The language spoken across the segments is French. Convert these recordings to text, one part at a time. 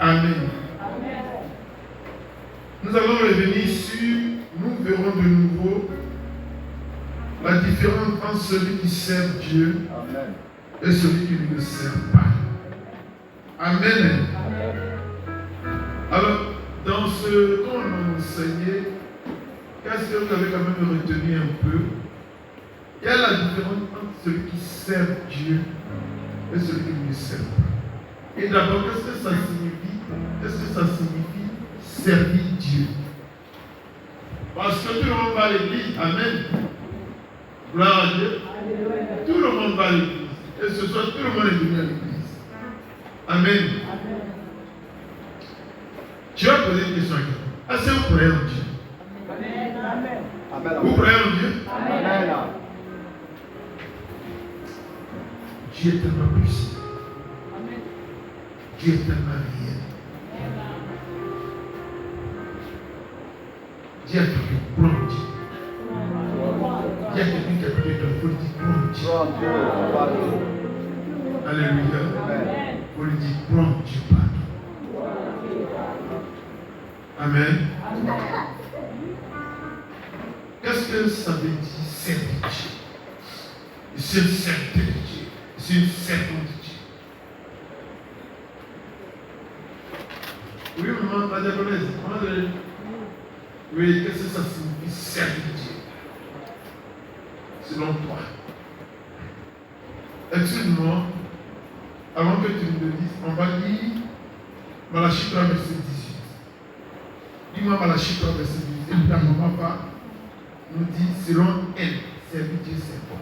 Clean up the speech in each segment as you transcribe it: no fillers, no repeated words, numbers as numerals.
Amen. Nous allons revenir sur, nous verrons de nouveau la différence entre celui qui sert Dieu et celui qui ne le sert pas. Amen. Alors, dans ce qu'on a enseigné, qu'est-ce que vous avez quand même retenu un peu? Quelle est la différence entre celui qui sert Dieu et celui qui ne le sert pas? Et d'abord, qu'est-ce que ça signifie? Qu'est-ce que ça signifie servir Dieu? Parce que tout le monde va à l'église. Amen. Gloire à Dieu. Tout le monde va à l'église. Et ce soir, tout le monde est venu à l'église. Amen. Tu vas poser une question à quelqu'un. Est-ce que vous croyez en Dieu? Amen. Vous croyez en Dieu? Amen. Dieu est tellement puissant. Dieu est tellement réel. Dieu a quelqu'un qui croit en Dieu. Il y a quelqu'un qui a prié dans le faut lui dire crois en Dieu. Alléluia. Il faut lui dire crois en Dieu, pardon. Amen. Qu'est-ce que ça veut dire servir Dieu? C'est une servante de Dieu. C'est une servante de Dieu. Oui, maman, la diaconesse. Oui, qu'est-ce que ça signifie servir Dieu? Selon toi. Excuse-moi, avant que tu me le dises, on va lire Malachie 3, verset 18. Dis-moi Malachie 3, verset 18. Et ta maman va nous dire, selon elle, servir Dieu, c'est quoi?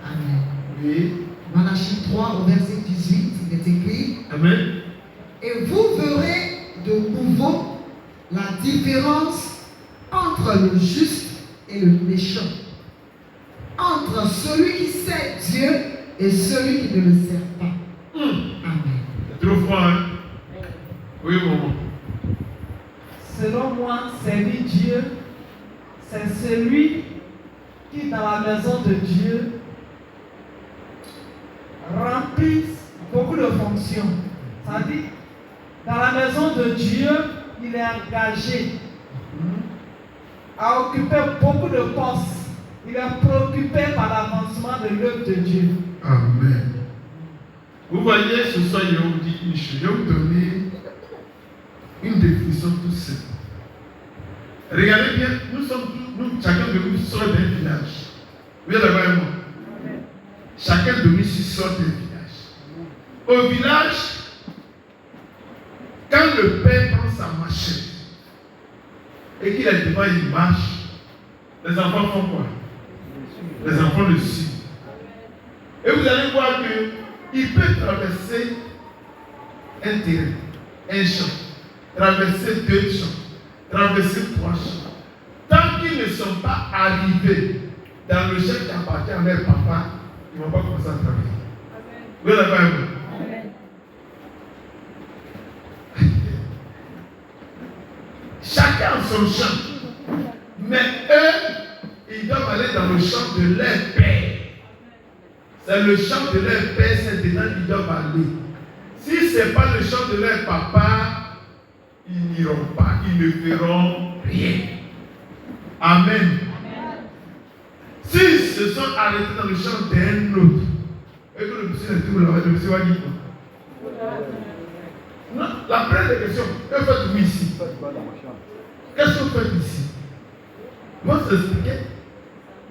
Amen. Oui. Malachie 3, au verset 18, il est écrit. Amen. Et vous verrez de nouveau la différence entre le juste et le méchant, entre celui qui sert Dieu et celui qui ne le sert pas. Amen. C'est trop froid, hein? Oui, maman. Selon moi, servir Dieu, c'est celui qui, dans la maison de Dieu, remplit beaucoup de fonctions. C'est-à-dire, dans la maison de Dieu, il est engagé à occuper beaucoup de postes. Il est préoccupé par l'avancement de l'œuvre de Dieu. Amen. Vous voyez, ce soir, je vais vous dire une chose. Je vais vous donner une définition toute simple. Regardez bien, nous chacun de nous sort d'un village. Vous êtes d'accord avec moi? Chacun de nous sort d'un village. Au village, quand le père prend sa machette et qu'il est devant une marche, les enfants font quoi? Les enfants le suivent. Et vous allez voir qu'il peut traverser un terrain, un champ, traverser 2 champs, traverser 3 champs. Tant qu'ils ne sont pas arrivés dans le champ qui appartient à leur papa, ils ne vont pas commencer à travailler. Vous êtes d'accord avec moi? Chacun a son champ. Mais eux, ils doivent aller dans le champ de leur père. C'est le champ de leur père, c'est dedans qu'ils doivent aller. Si ce n'est pas le champ de leur papa, ils n'iront pas, ils ne feront rien. Amen. S'ils se sont arrêtés dans le champ d'un autre, et que le monsieur est tout là-bas, le monsieur va dire quoi? Non, la première question, que faites-vous ici? Qu'est-ce que vous faites ici? Moi, je t'expliquer.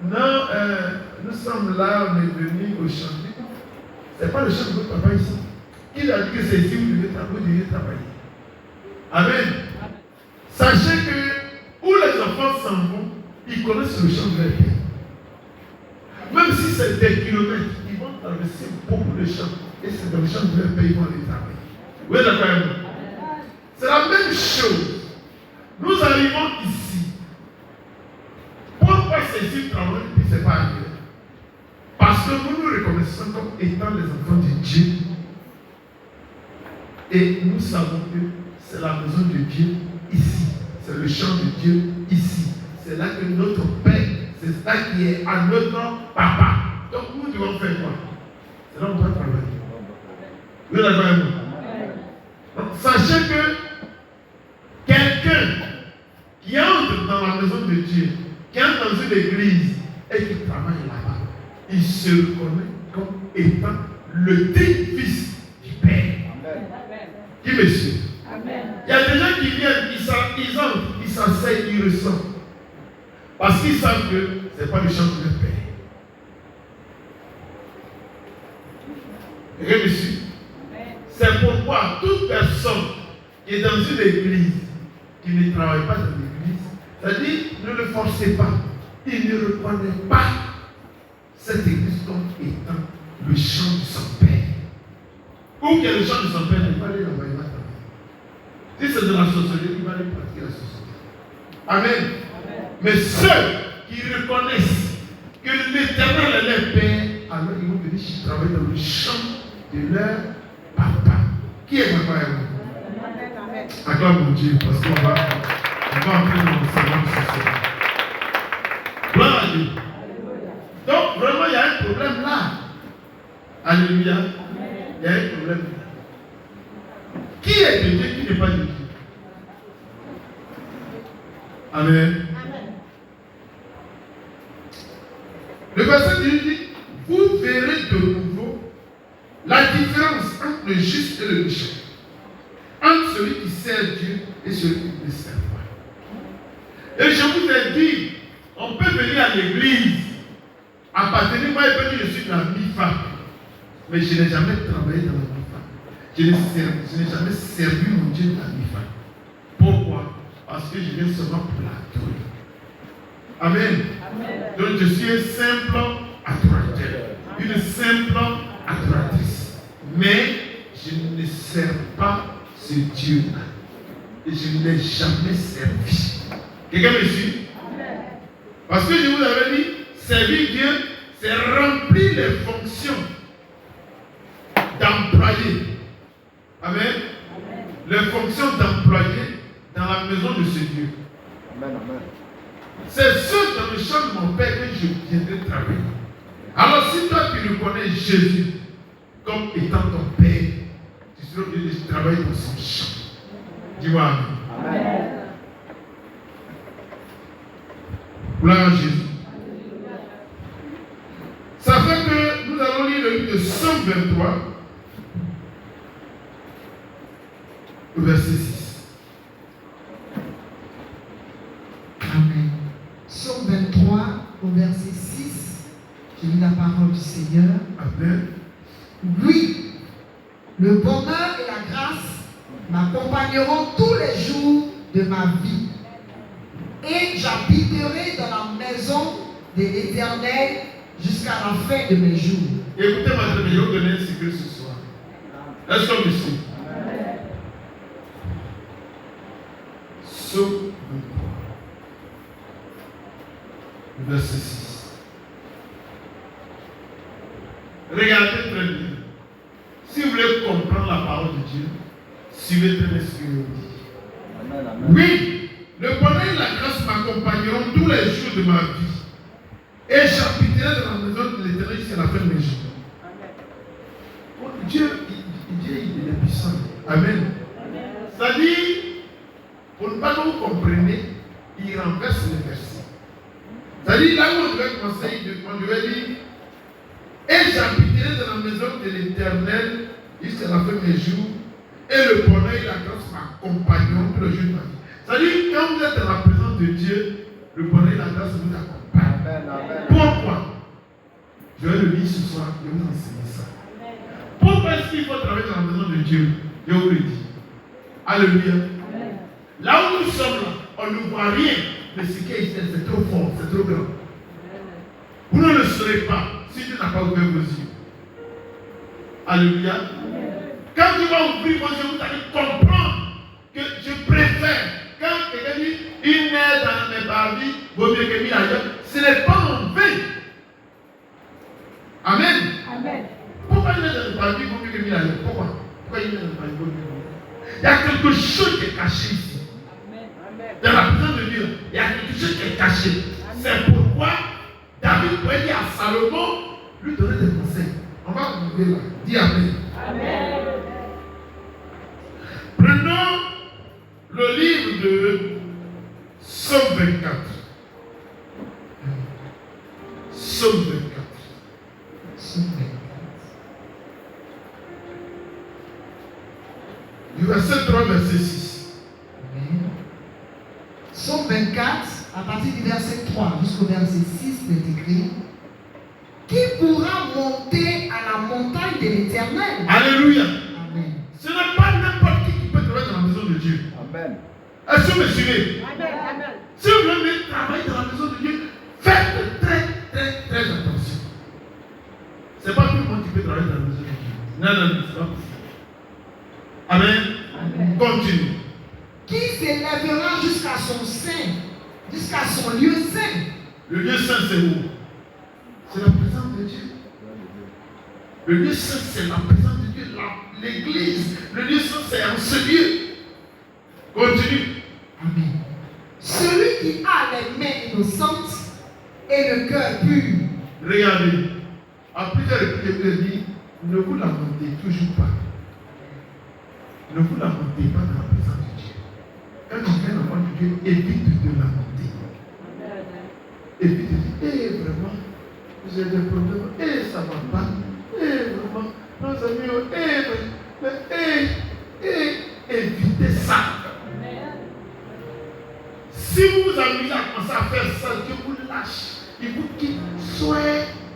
Non, nous sommes là, on est venus au chantier. Ce n'est pas le champ de votre papa ici. Il a dit que c'est ici où vous devez travailler. Amen. Sachez que où les enfants s'en vont, ils connaissent le champ de leur père. Même si c'est des kilomètres, ils vont traverser beaucoup de champs. Et c'est dans le champ de leur père, ils vont aller travailler. Oui, d'accord. C'est la même chose. Nous arrivons ici. Pourquoi c'est ici que travaillons et puis ce n'est pas ailleurs? Parce que nous nous reconnaissons comme étant les enfants de Dieu. Et nous savons que c'est la maison de Dieu ici. C'est le champ de Dieu ici. C'est là que notre Père, c'est ça qui est à notre papa. Donc nous devons faire quoi? C'est là où on doit travailler. Vous êtes d'accord avec moi? Donc sachez Sachez que quelqu'un qui entre dans la maison de Dieu, qui entre dans une église et qui travaille là-bas, il se reconnaît comme étant le digne fils du Père. Qui me suit? Il y a des gens qui viennent, ils entrent, ils s'asseyent, ils ressentent. Parce qu'ils savent que ce n'est pas le chant de leur Père. Quelqu'un me suit? C'est pourquoi toute personne qui est dans une église, qui ne travaille pas dans l'église, c'est-à-dire ne le forcez pas. Il ne reconnaît pas cette église comme étant le chant de son Père. Ou que le chant de son Père n'est pas aller l'envoyer là. Si c'est de la sorcellerie, il va aller pratiquer la sorcellerie. Amen. Mais ceux qui reconnaissent que l'Éternel est leur Père, alors ils vont venir travailler dans le chant de leur papa. Qui est papa et vous? Acclame mon Dieu, parce qu'on va entrer dans le salon social. Gloire à Dieu. Donc, vraiment, il y a un problème là. Alléluia. Il y a un problème là. Qui est de Dieu, qui n'est pas de Dieu? Amen. Le verset dit, vous verrez de nouveau la différence entre le juste et le méchant, entre celui qui sert Dieu et celui qui ne sert pas. Et je vous ai dit, on peut venir à l'église, appartenir, moi je peux dire je suis de la MIFA, mais je n'ai jamais travaillé dans la MIFA. Je n'ai jamais servi mon Dieu dans la MIFA. Pourquoi? Parce que je viens seulement pour l'adorer. Amen. Donc je suis un simple adorateur, une simple adoratrice. Mais je ne sers pas ce Dieu-là. Et je ne l'ai jamais servi. Quelqu'un me suit? Parce que je vous avais dit, servir Dieu, c'est remplir les fonctions d'employé. Amen. Les fonctions d'employé dans la maison de ce Dieu. Amen. C'est ce dans le champ de mon Père que je viendrai travailler. Alors si toi tu reconnais Jésus comme étant ton Père, tu seras obligé de travailler dans son champ. Dis-moi Amen. Amen. Gloire à Jésus. Ça fait que nous allons lire le livre de Psaume 23, au verset 6. Amen. Psaume 23, au verset 6, je lis la parole du Seigneur. Amen. Oui, le bonheur et la grâce m'accompagneront tous les jours de ma vie. Et j'habiterai dans la maison de l'Éternel jusqu'à la fin de mes jours. Écoutez-moi, je vais vous donner un secret ce soir. Est-ce qu'on me suit? Psaume 23, verset 6. Regardez très bien. Si vous voulez comprendre la parole de Dieu, suivez très bien ce qu'il nous dit. Amen. Oui, le bonheur et la grâce m'accompagneront tous les jours de ma vie. Et j'habiterai dans la maison de l'Éternel jusqu'à la fin de mes jours. Dieu, il est puissant. Amen. C'est-à-dire, pour ne pas que vous compreniez, il renverse les versets. C'est-à-dire, là où on devait commencer, on devait dire, et j'habiterai dans la maison de l'Éternel jusqu'à la fin de mes jours, et le bonheur et la grâce m'accompagneront tous les jours de ma vie. C'est-à-dire, quand vous êtes dans la présence de Dieu, le bonheur et la grâce vous accompagnent. Amen. Pourquoi? Je vais le lire ce soir, je vais vous enseigner ça. Pourquoi est-ce qu'il faut travailler dans la maison de Dieu? Je vous le dis. Alléluia. Là où nous sommes là, on ne voit rien de ce qui est ici, c'est trop fort, c'est trop grand. Vous ne le saurez pas si Dieu n'a pas ouvert vos yeux. Alléluia. Quand tu vas ouvrir vos yeux, vous allez comprendre que je préfère, quand quelqu'un dit une aide dans mes barbies, vaut mieux que 1000 ailleurs, ce n'est pas mon vin. Amen. Pourquoi une aide dans mes barbies vaut mieux que 1000 ailleurs? Pourquoi une aide dans mes barbies vaut mieux que 1000 ailleurs? Il y a quelque chose qui est caché ici. Dans la présence de Dieu, il y a quelque chose qui est caché. C'est pourquoi David pouvait dire à Salomon, lui donner des conseils. On va arriver là. Dis Amen. Amen. Prenons le livre de Psaume 24. Psaume 24. Psaume 24. Du verset 3, verset 6. Amen. Psaume 24, à partir du verset 3 jusqu'au verset 6, il est écrit: qui pourra monter à la montagne de l'Éternel? Alléluia. Amen. Ce n'est pas n'importe qui peut travailler dans la maison de Dieu. Amen. Est-ce que vous me suivez? Amen. Si vous voulez travailler dans la maison de Dieu, faites très attention. Ce n'est pas tout le monde qui peut travailler dans la maison de Dieu. Non, c'est pas possible. Amen. Continue. Qui s'élèvera jusqu'à son sein, jusqu'à son lieu saint? Le lieu saint, c'est où? C'est la présence de Dieu. Le lieu saint, c'est la présence de Dieu. L'église, le lieu saint, c'est en ce lieu. Continue. Amen. Celui qui a les mains innocentes et le cœur pur. Regardez. À plusieurs reprises, il dit, ne vous lamentez toujours pas. Ne vous lamentez pas dans la présence de Dieu. Quand tu viens devant Dieu, évite de te lamenter. Évite de dire, vraiment, j'ai des problèmes, ça ne va pas. Vraiment, nos amis, évitez ça. Si vous vous amusez à commencer à faire ça, Dieu vous lâche. Il vous quitte,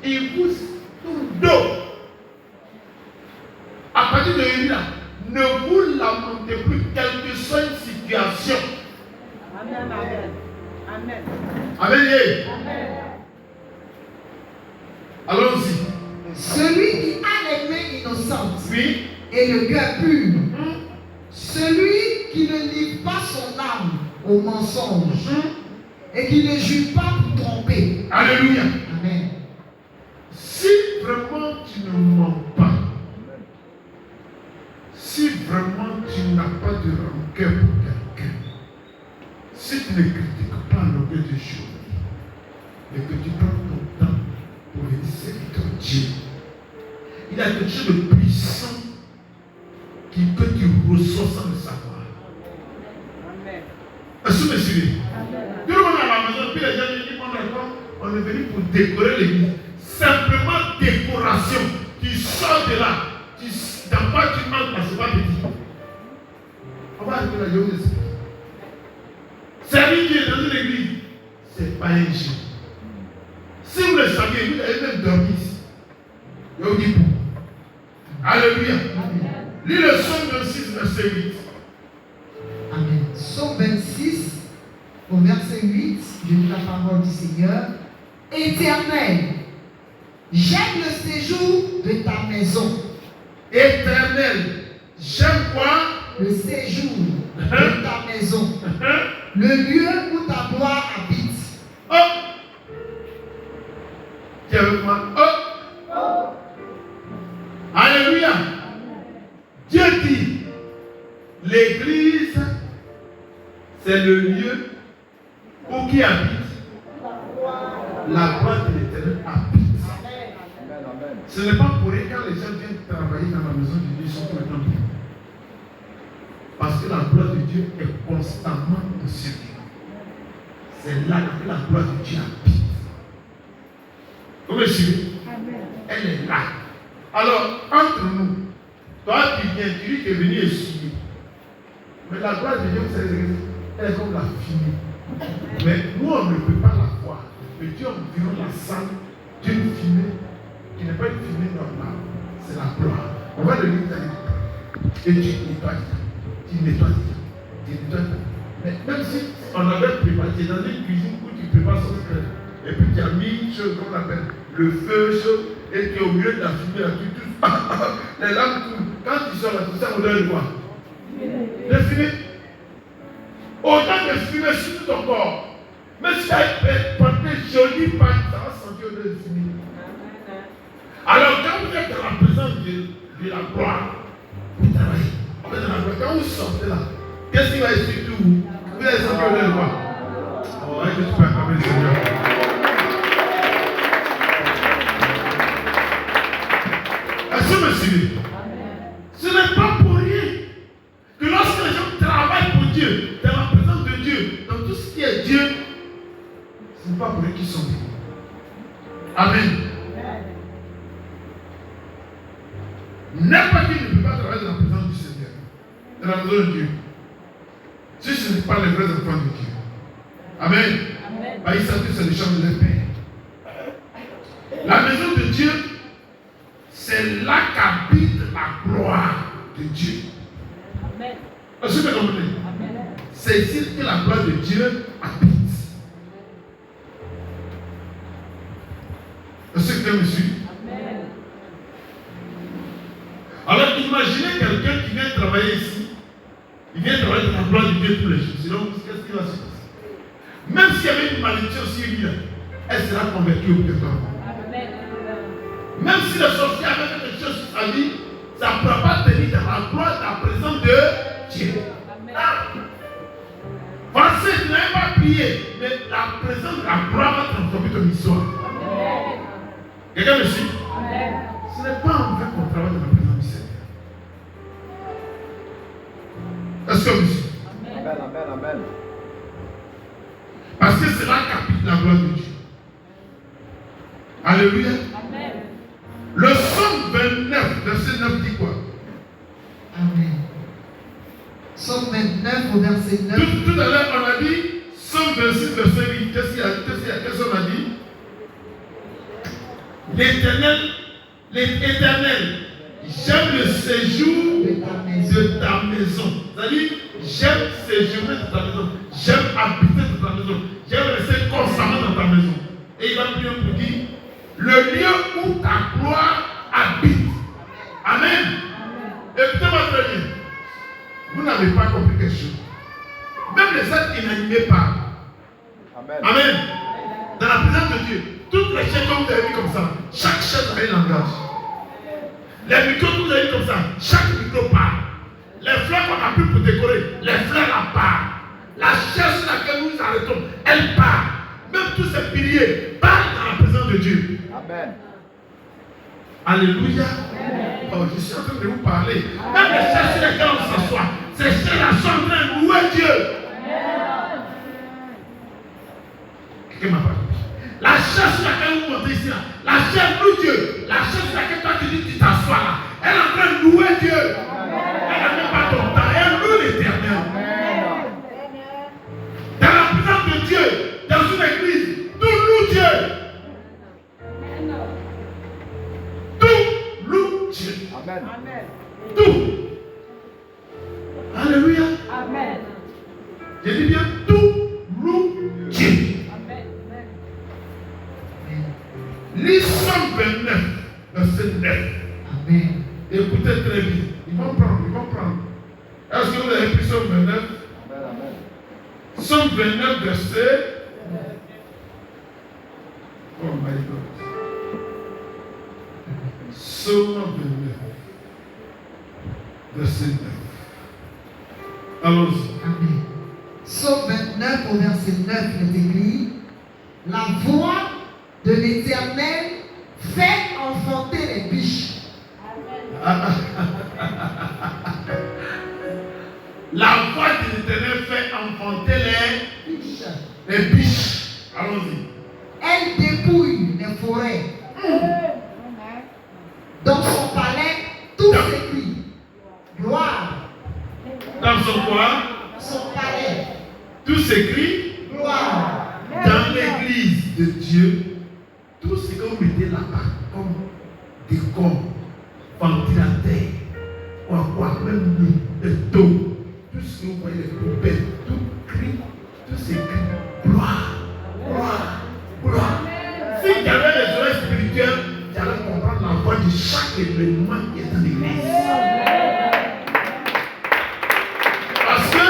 il vous tourne dos. À partir de là, ne vous lamentez plus, quelle que soit une situation. Amen. Amen. Amen. Allons-y. Celui qui a les mains innocentes Oui. et le cœur pur. Celui qui ne livre pas son âme au mensonge et qui ne jure pas pour tromper. Alléluia. Amen. Si vraiment tu ne mens pas, si vraiment tu n'as pas de rancœur pour quelqu'un, si tu ne critiques pas l'objet du jour, mais que tu prends ton temps pour venir servir ton Dieu, il y a quelque chose de puissant que tu reçois sans le savoir. Amen. Est-ce que vous me suivez? Tout le monde est à la maison, puis les gens disent, on est venu pour décorer l'église. Simplement décoration. Tu sors de là. Dans quoi tu manques, parce que c'est pas petit. On va arriver là, je vous explique. Servir Dieu dans une église, c'est pas un jeu. Si vous le saviez, vous allez même dormir ici. Je vous dis pour. Alléluia. Lis le psaume 26, verset 8. Amen. Psaume 26, au verset 8, je lis la parole du Seigneur. Éternel, j'aime le séjour de ta maison. Éternel, j'aime quoi? Le séjour de ta maison. Le lieu où ta gloire habite. Oh! Tu es avec moi? Oh! Alléluia! Dieu dit, l'église, c'est le lieu où qui habite? La gloire de l'Éternel habite. Ce n'est pas pour rien quand les gens viennent travailler dans la maison de Dieu, ils sont tout le temps bien. Parce que la gloire de Dieu est constamment sur eux. C'est là que la gloire de Dieu habite. Vous me suivez? Elle est là. Alors, entre nous, toi qui viens, tu dis que tu es venu essuyer. Mais la gloire de Dieu, elle est comme la fumée. Mais nous, on ne peut pas la voir. Mais Dieu environ la salle d'une fumée qui n'est pas une fumée normale. C'est la gloire. On va le lire et tu nettoies. Tu nettoies. Mais même si on avait préparé, tu es dans une cuisine où tu prépares son crème. Et puis tu as mis chose qu'on appelle le feu chaud. Et tu es au milieu de la fumée, là, tu touches. Les lampes tournent. Quand tu sors là, tout ça, on donne quoi? De fumée. Autant de fumée sur tout ton corps. Mais si tu as porté joli pain, ça va sentir odeur de fumée. Alors quand vous êtes dans la présence de la gloire, vous travaillez. On est dans la gloire. Quand vous sortez là, qu'est-ce qui va essuyer tout vous? Vous allez sentir odeur de quoi? Oh, je suis pas acclamé le Seigneur. Est-ce que vous me suivez? Ce n'est pas pour rien que lorsque les gens travaillent pour Dieu, dans pas pour eux qui sont bénis. Amen. N'importe qui ne peut pas travailler dans la présence du Seigneur, dans la maison de Dieu, si ce n'est pas les vrais enfants de Dieu. Amen. Bah, ils savent que c'est le champ de leur Père. La maison de Dieu, c'est là qu'habite la gloire de Dieu. Est-ce que vous comprenez? C'est ici que la gloire de Dieu habite. Est-ce que vous me suivez? Alors imaginez quelqu'un qui vient travailler ici. Il vient travailler dans la gloire de Dieu tous les jours. Sinon, qu'est-ce qui va se passer? Même s'il y avait une malédiction sur lui, elle sera convertie obligatoirement. Même si le sorcier avait fait quelque chose sur sa vie, ça ne pourra pas tenir dans la gloire, dans la présence de Dieu. Pensez, tu n'avez pas prié, mais la présence de la gloire va transformer ton histoire. Quelqu'un me suit? Ce n'est pas en fait qu'on travaille dans la présence du Seigneur. Est-ce que vous suivez? Amen. Parce que c'est là qu'habite la gloire de Dieu. Alléluia. Amen. Le Psaume 29, verset 9 dit quoi? Amen. Psaume 29 au verset 9. Tout à l'heure, on a dit Psaume 26, verset 8. Qu'est-ce qu'on a dit? L'Éternel, j'aime le séjour de ta maison. C'est-à-dire, j'aime séjourner dans ta maison. J'aime habiter dans ta maison. J'aime rester constamment dans ta maison. Et il va plus pour dire, le lieu où ta gloire habite. Amen. Écoutez-moi très bien. Vous n'avez pas compris quelque chose. Même les êtres inanimés parlent. Amen. Dans la présence de Dieu, toutes les chaises que vous avez vues comme ça, chaque chaise a un langage. Les micros que vous avez vus comme ça, chaque micro parle. Les fleurs qu'on a pris pour décorer, les fleurs la parlent. La chaise sur laquelle nous nous arrêtons, elle parle. Même tous ces piliers parlent dans la présence de Dieu. Amen. Alléluia. Oh, je suis en train de vous parler. Même les chaises sur lesquelles on s'assoit, ces chaises-là sont en train de louer Dieu. Quelqu'un m'a pas compris. La chaise sur laquelle vous montez ici, là, la chaise loue Dieu. La chaise sur laquelle toi tu dis tu t'assois là, elle est en train de louer Dieu. Elle n'a même pas ton temps, elle loue l'Éternel. Dans la présence de Dieu, dans une église, tout loue Dieu. Tout loue Dieu. Amen. Tout. Alléluia. Amen. Je dis bien tout loue Dieu. Lis Psaume 29, verset 9. Amen. Écoutez très bien. Ils vont prendre. Est-ce que vous avez pris Psaume 29? Amen. Psaume 29, verset. Oh my God. Psaume 29, verset 9. Allons-y. Amen. Psaume 29 au verset 9 est écrit: la voix de l'Éternel fait enfanter les biches. La voix de l'Éternel fait enfanter les biches. Allons-y. Elle dépouille les forêts. Dans son palais, tout s'écrit gloire. Dans son quoi? Son palais, Tout s'écrit. gloire. Dans l'église de Dieu, tout ce que vous mettez là-bas, comme décor, ventilateur, quoi, même le dos, tout ce que vous voyez, les poubelles, tout crie, tout s'écrit gloire, gloire, gloire. Si tu avais les oreilles spirituelles, tu allais comprendre la voix de chaque événement qui est dans l'église. Parce que,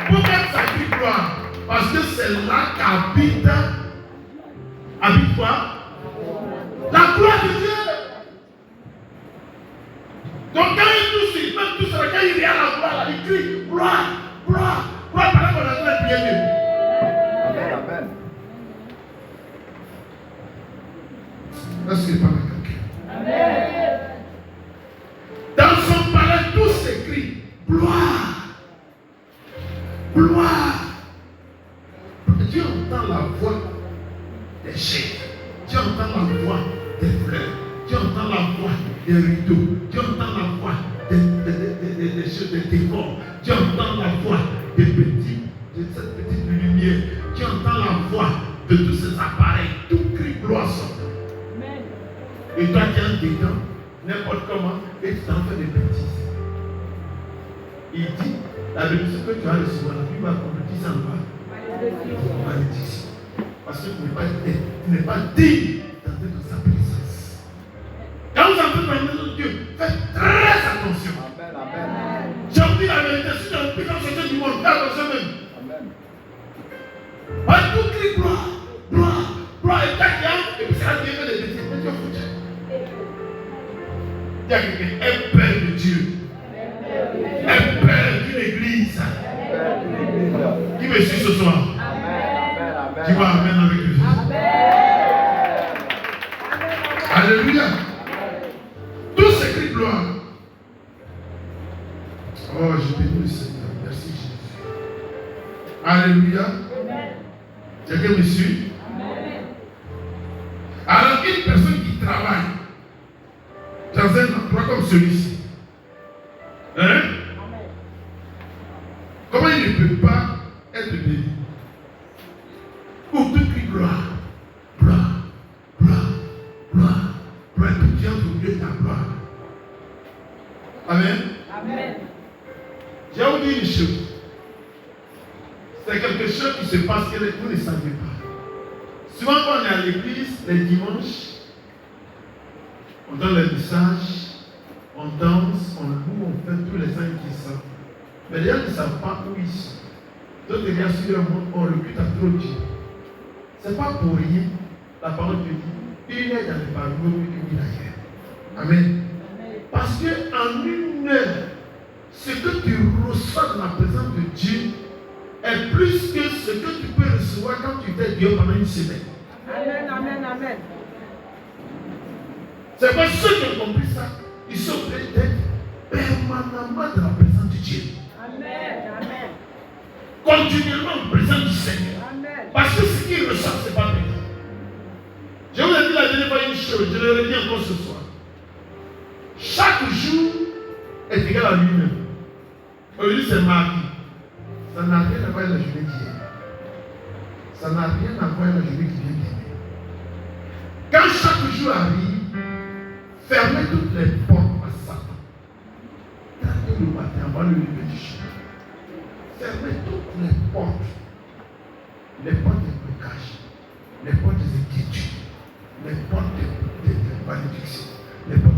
pourquoi ça crie gloire? Parce que c'est là qu'habite quoi? La gloire de Dieu. Donc quand il touche, même tout ça, quand il vient à la gloire, là, il crie gloire, gloire, gloire, pendant qu'on est en train de prier Dieu. Amen. Est-ce qu'il parle à quelqu'un? Amen. Dans son palais, tout s'écrit gloire, gloire. Dieu entend la voix décors, tu entends la voix de cette petite lumière, tu entends la voix de tous ces appareils, tout crie gloire sort. Et toi tu es dedans, n'importe comment, et tu t'en fais des bêtises. Il dit, la bénédiction que tu as reçue, tu vas compléter ça en bas. Malédiction. Parce que tu n'es pas digne d'entrer dans sa présence. Quand vous entrez dans la maison de Dieu, faites très attention. Amen, amen. J'ai dit la vérité, si tu as un peu comme sortir du monde, fais attention même. Amen. Pas tout crie gloire, gloire, gloire, et quand il y a, et puis ça va dire des bêtises, mais tu vas foutre. Il y a quelqu'un, un père de Dieu, un père d'une église, qui me suit ce soir. Amen. Tu vas amen avec lui. Alléluia. Tout s'écrit gloire. Oh, je bénis le Seigneur. Merci Jésus. Alléluia. Quelqu'un me suit? Alors, une personne qui travaille dans un endroit comme celui-ci, hein? Comment il ne peut pas être béni? Pour tout crie gloire, gloire, gloire, gloire, gloire, tout qui entre au milieu de ta gloire. Amen. Amen. Je vais vous dire une chose. C'est quelque chose qui se passe que vous ne savez pas. Souvent quand on est à l'église, les dimanches, on donne les messages, on danse, on loue, on fait tous les signes qui sont. Mais les gens ne savent pas où ils sont. D'autres gars sur le monde, on le culte à trop Dieu. Ce n'est pas pour rien. La parole te dit, une heure dans les paroles, une ailleurs. Amen. Parce qu'en une heure, ce que tu reçois dans la présence de Dieu est plus que ce que tu peux recevoir quand tu fais Dieu pendant une semaine. Amen, amen, amen. C'est pas ceux qui ont compris ça. Ils sont obligés d'être permanemment dans la présence de Dieu. Amen, amen. Continuellement en présence du Seigneur. Amen. Parce que ce qu'ils reçoivent, ce n'est pas bien. Je vous ai dit la dernière fois une chose, je le redis encore ce soir. Chaque jour est égal à lui-même. Aujourd'hui, c'est mardi. Ça n'a rien à voir avec la journée d'hier. Ça n'a rien à voir avec la journée qui vient d'hier. Quand chaque jour arrive, fermez toutes les portes à Satan. Tardez le matin avant le lever du jour. Fermez toutes les portes. Les portes de blocage, les portes des inquiétudes, les portes de malédiction, les portes.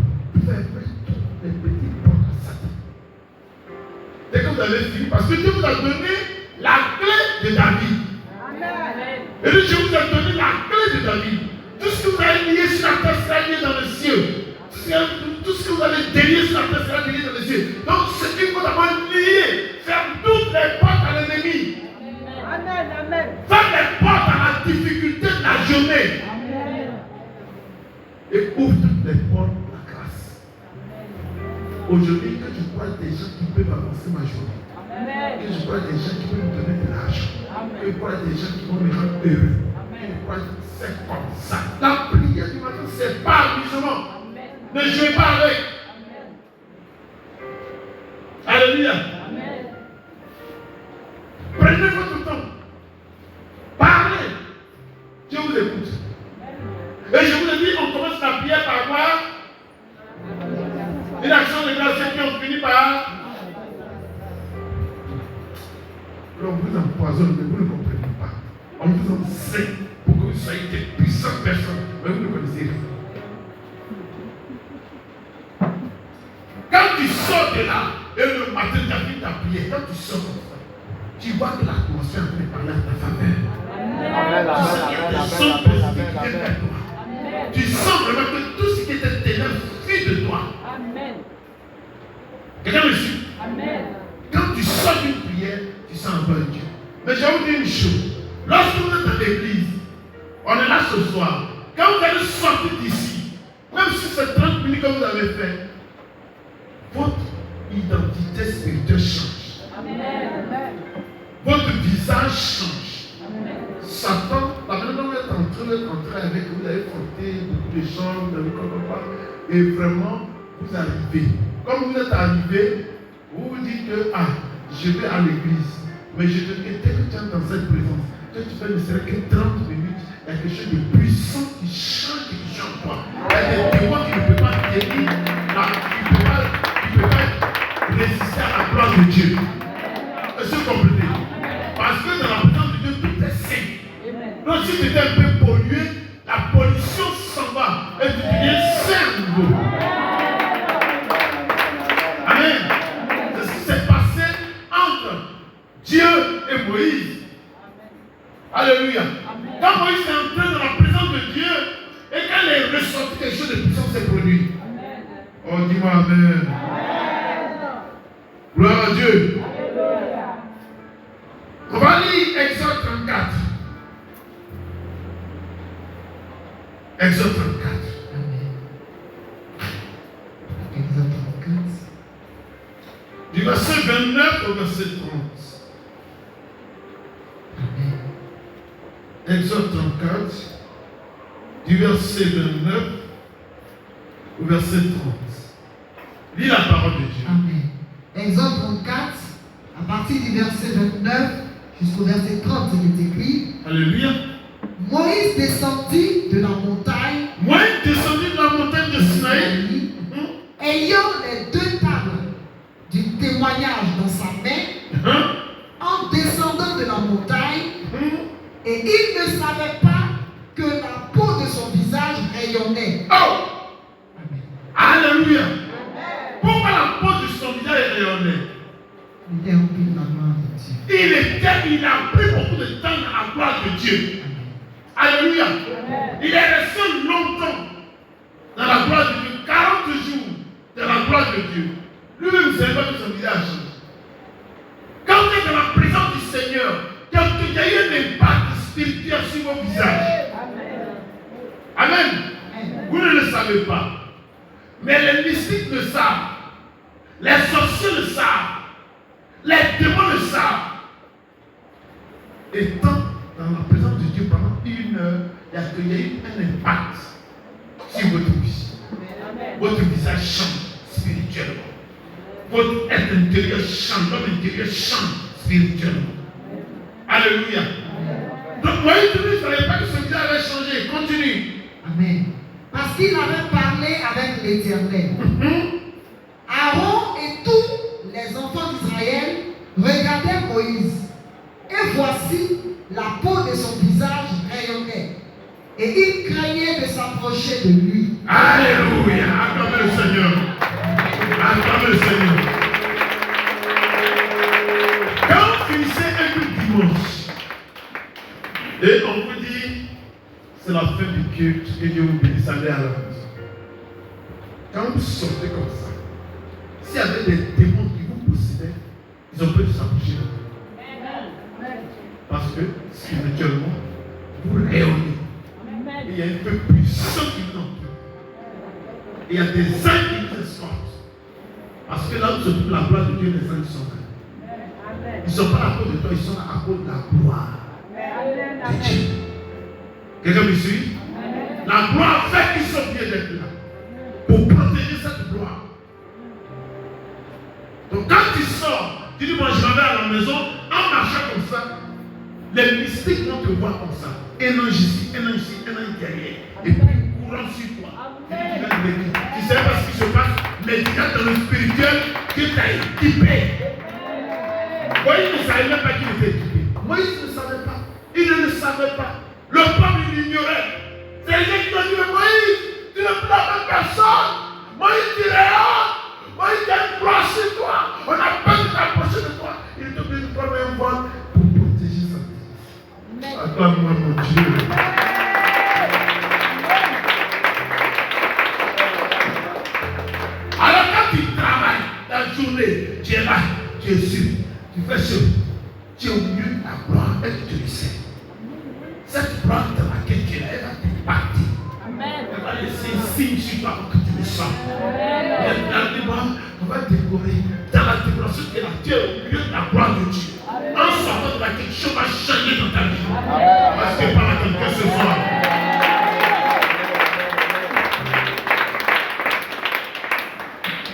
Fermez toutes les petites portes à Satan. Dès que vous avez fini, parce que Dieu vous a donné la clé de David. Amen. Et lui, je vous ai donné la clé de David. Tout ce que vous avez lié sur la terre sera lié dans le ciel. Tout ce que vous allez délier sur la terre sera délié dans le ciel. Donc, ce qu'il faut d'abord lier, ferme toutes les portes à l'ennemi. Amen, amen. Ferme les portes à la difficulté de la journée. Amen. Et ouvre toutes les portes de la grâce. Aujourd'hui, que je crois des gens qui peuvent avancer ma journée. Amen. Que je crois des gens qui peuvent me donner de l'argent. Amen. Que je crois des gens qui vont me rendre heureux. Que je crois que c'est comme ça. La prière du matin, c'est pas amusement. Ne jouez pas avec. Alléluia. Amen. Prenez votre temps. Parlez. Je vous écoute. Et je vous ai dit, on commence la prière par quoi? Une action de grâce qui on finit par. On vous empoisonne, mais vous ne comprenez pas. On vous enseigne pour que vous soyez des puissantes personnes, mais vous ne connaissez rien. Quand tu sors de là, et le matin tu as fini ta prière, quand tu sors comme ça, tu vois que l'atmosphère est en train de parler à ta faveur. Amen, Tu sens qu'il y a des sons positifs qui viennent vers toi. Tu sens vraiment que tout ce qui était ténèbres fuit de toi. Amen. Quelqu'un me suit? Amen. Quand tu sors d'une prière, tu sens un peu Dieu. Mais je vais vous dire une chose. Lorsque vous êtes dans l'église, on est là ce soir. Quand vous allez sortir d'ici, même si c'est 30 minutes que vous avez fait, votre identité spirituelle change. Amen. Votre visage change. Amen. Satan, la manière dont vous êtes entré avec, vous avez frotté beaucoup de gens, vous avez et vraiment, vous arrivez. Comme vous êtes arrivé, Vous vous dites que, je vais à l'église. Mais je te dis que dès que tu es dans cette présence, que tu fais ne serait que 30 minutes, il y a quelque chose de puissant qui change quelque chose en toi. Il y a des démons qui ne peuvent pas guérir, qui ne peuvent pas résister à la gloire de Dieu. Est-ce que vous comprenez? Parce que dans la présence de Dieu, tout est sain. Donc si tu étais un peu pollué, la pollution s'en va et tu deviens sain à nouveau. Amen. C'est ce qui s'est passé entre Dieu et Moïse. Alléluia. Quand Moïse est entré dans la présence de Dieu et quand il est ressorti, quelque chose de puissant s'est produit. Oh, dis-moi Amen. Gloire à Dieu. On va lire Exode 34. Exode 34. Amen. Exode 34. Du verset 29 au verset 30. Amen. Exode 34, du verset 29 au verset 30. Lis la parole de Dieu. Amen. Exode 34, à partir du verset 29 jusqu'au verset 30, il est écrit: Alléluia. Moïse descendit de la montagne Moïse descendit de la montagne de Sinaï, ayant les deux tables du témoignage dans sa main, en descendant de la montagne, et il ne savait pas que la peau de son visage rayonnait. Oh! Amen. Alléluia. Pourquoi la peau de son visage rayonnait? Il était rempli de la gloire de Dieu. Il a pris beaucoup de temps dans la gloire de Dieu. Alléluia. Il est resté longtemps dans la gloire de Dieu, 40 jours dans la gloire de Dieu. Lui-même ne savait pas que son visage a changé. Quand tu es dans la présence du Seigneur, il y a eu un impact spirituel sur vos visages. Amen. Vous ne le savez pas. Mais les mystiques le savent. Les sorciers le savent. Les démons le savent. Étant dans la présence de Dieu pendant 1 heure, il y a eu un impact sur votre vie. Votre visage change spirituellement. Votre être intérieur change. Votre intérieur change spirituellement. Alléluia. Donc Moïse ne savait pas que son visage allait changer. Continue. Amen. Parce qu'il avait parlé avec l'Éternel. Aaron et tous les enfants d'Israël regardaient Moïse. Et voici, la peau de son visage rayonnait. Et il craignait de s'approcher de lui. Alléluia. Acclamez le Seigneur. Acclamez le Seigneur. Quand vous finissez un culte dimanche, et on vous dit, c'est la fin du culte, que Dieu vous bénisse, allez à la maison. Quand vous sortez comme ça, s'il y avait des démons qui vous possédaient, ils ont peur de s'approcher de vous. Parce que spirituellement, vous rayonnez. Et il y a un peu puissant qui vous entoure. Et il y a des anges qui vous escortent. Parce que là où se trouve la gloire de Dieu, les anges sont là. Ils ne sont pas à cause de toi, ils sont là à cause de la gloire de Dieu. Quelqu'un me suit? La gloire fait qu'ils sont bien d'être là. Pour protéger cette gloire. Donc quand tu sors, tu dis, moi je m'en vais à la maison, en marchant comme ça, les mystiques vont te voir comme ça. Un ange ici, un ange ici, un ange derrière. Et puis courant sur toi. Tu ne sais pas ce qui se passe, mais tu es dans le spirituel, Dieu t'a équipé. Moïse ne savait même pas qu'il était équipé. Moïse ne savait pas. Il ne le savait pas. Le peuple l'ignorait. C'est les gens qui ont dit, Moïse, tu ne blâmes personne. Moïse, tu es là. Moïse, il y a une gloire sur toi. On n'a pas de t'approcher de toi. Il te dit de prendre un voile pour protéger sa vie. Acclame-moi mon Dieu. Alors quand tu travailles la journée, tu es là, tu es sûr, tu fais sûr, tu es au milieu de la gloire et tu le sais. Cette gloire dans laquelle tu es là, elle va t'impacter. Elle va laisser un signe sur toi pour que tu le sens. Et regardez-moi, on va décorer. Dans la décoration qui est là, tu es au milieu de la gloire de Dieu. En sortant de là, quelque chose va changer dans ta vie. Parce que par là, quelqu'un ce soir.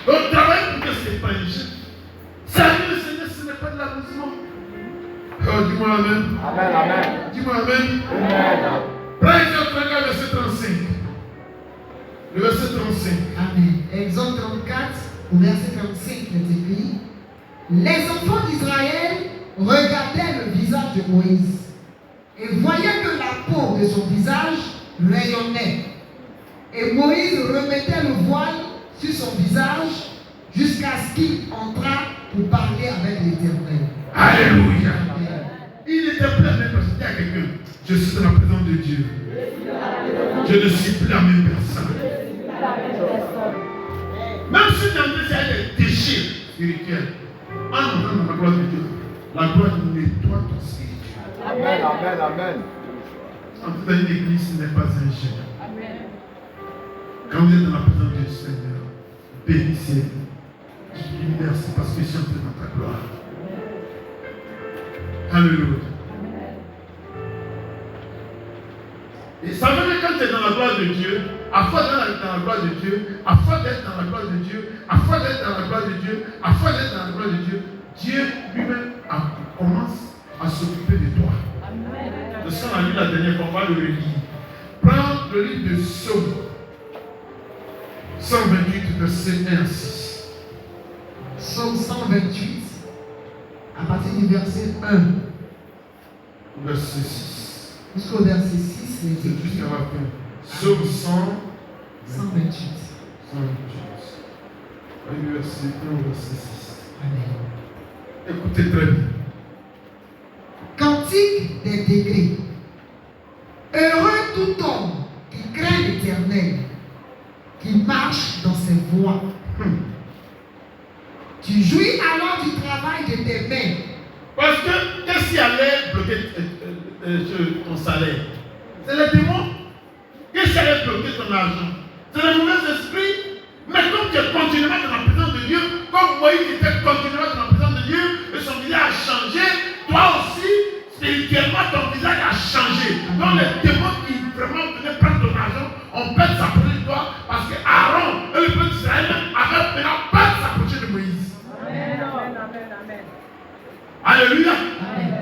Donc, travail pour que ce n'est pas un jeu. Dis-moi Amen. Amen, amen. Dis-moi Amen. Amen. Exode 34, verset 35. Le verset 35. Amen. Exode 34, au verset 35, il est écrit: les enfants d'Israël regardaient le visage de Moïse et voyaient que la peau de son visage rayonnait. Et Moïse remettait le voile sur son visage jusqu'à ce qu'il entrât pour parler avec l'Éternel. Alléluia. Il était plein même parce qu'il y a quelqu'un. Je suis dans la présence de Dieu. Je ne suis plus la même personne. Même si dans le ciel il y a des déchets spirituels, en entrant dans la gloire de Dieu, la gloire nettoie ton spirituel. Amen, amen, amen. Entrer dans une église n'est pas un jeu. Quand vous êtes dans la présence du Seigneur, bénissez-le. Je dis merci parce que je suis entré dans ta gloire. Alléluia. Et ça veut dire que quand tu es dans la gloire de Dieu, à force d'être dans la gloire de Dieu, à force d'être dans la gloire de Dieu, à force d'être dans la gloire de Dieu, à force d'être dans la gloire de Dieu, Dieu lui-même commence à s'occuper de toi. C'est ce qu'on a lu la dernière fois, on va le relire. Prends le livre de Psaume 128, verset 1 à 6. Psaume 128, à partir du verset 1 Verset 6. jusqu'au verset 6, il est C'est écrit jusqu'à la fin. Psaume 128. 128. 128. Le verset 1 au verset 6. Amen. Écoutez très bien. Cantique des degrés. Heureux tout homme qui craint l'Éternel, qui marche dans ses voies. Tu jouis alors du travail de tes mains. Parce que qu'est-ce qui allait bloquer ton salaire? C'est les démons. Qu'est-ce qui allait bloquer ton argent? C'est les mauvais esprits. Mais comme tu es continuellement dans la présence de Dieu, comme Moïse était continuellement dans la présence de Dieu, et son visage a changé, toi aussi, spirituellement, ton visage a changé. Donc les démons qui vraiment venaient prendre ton argent, on peut s'approcher de toi parce que Aaron et le peuple d'Israël avaient maintenant peur de s'approcher de Moïse. Amen, amen, amen, amen. Alléluia.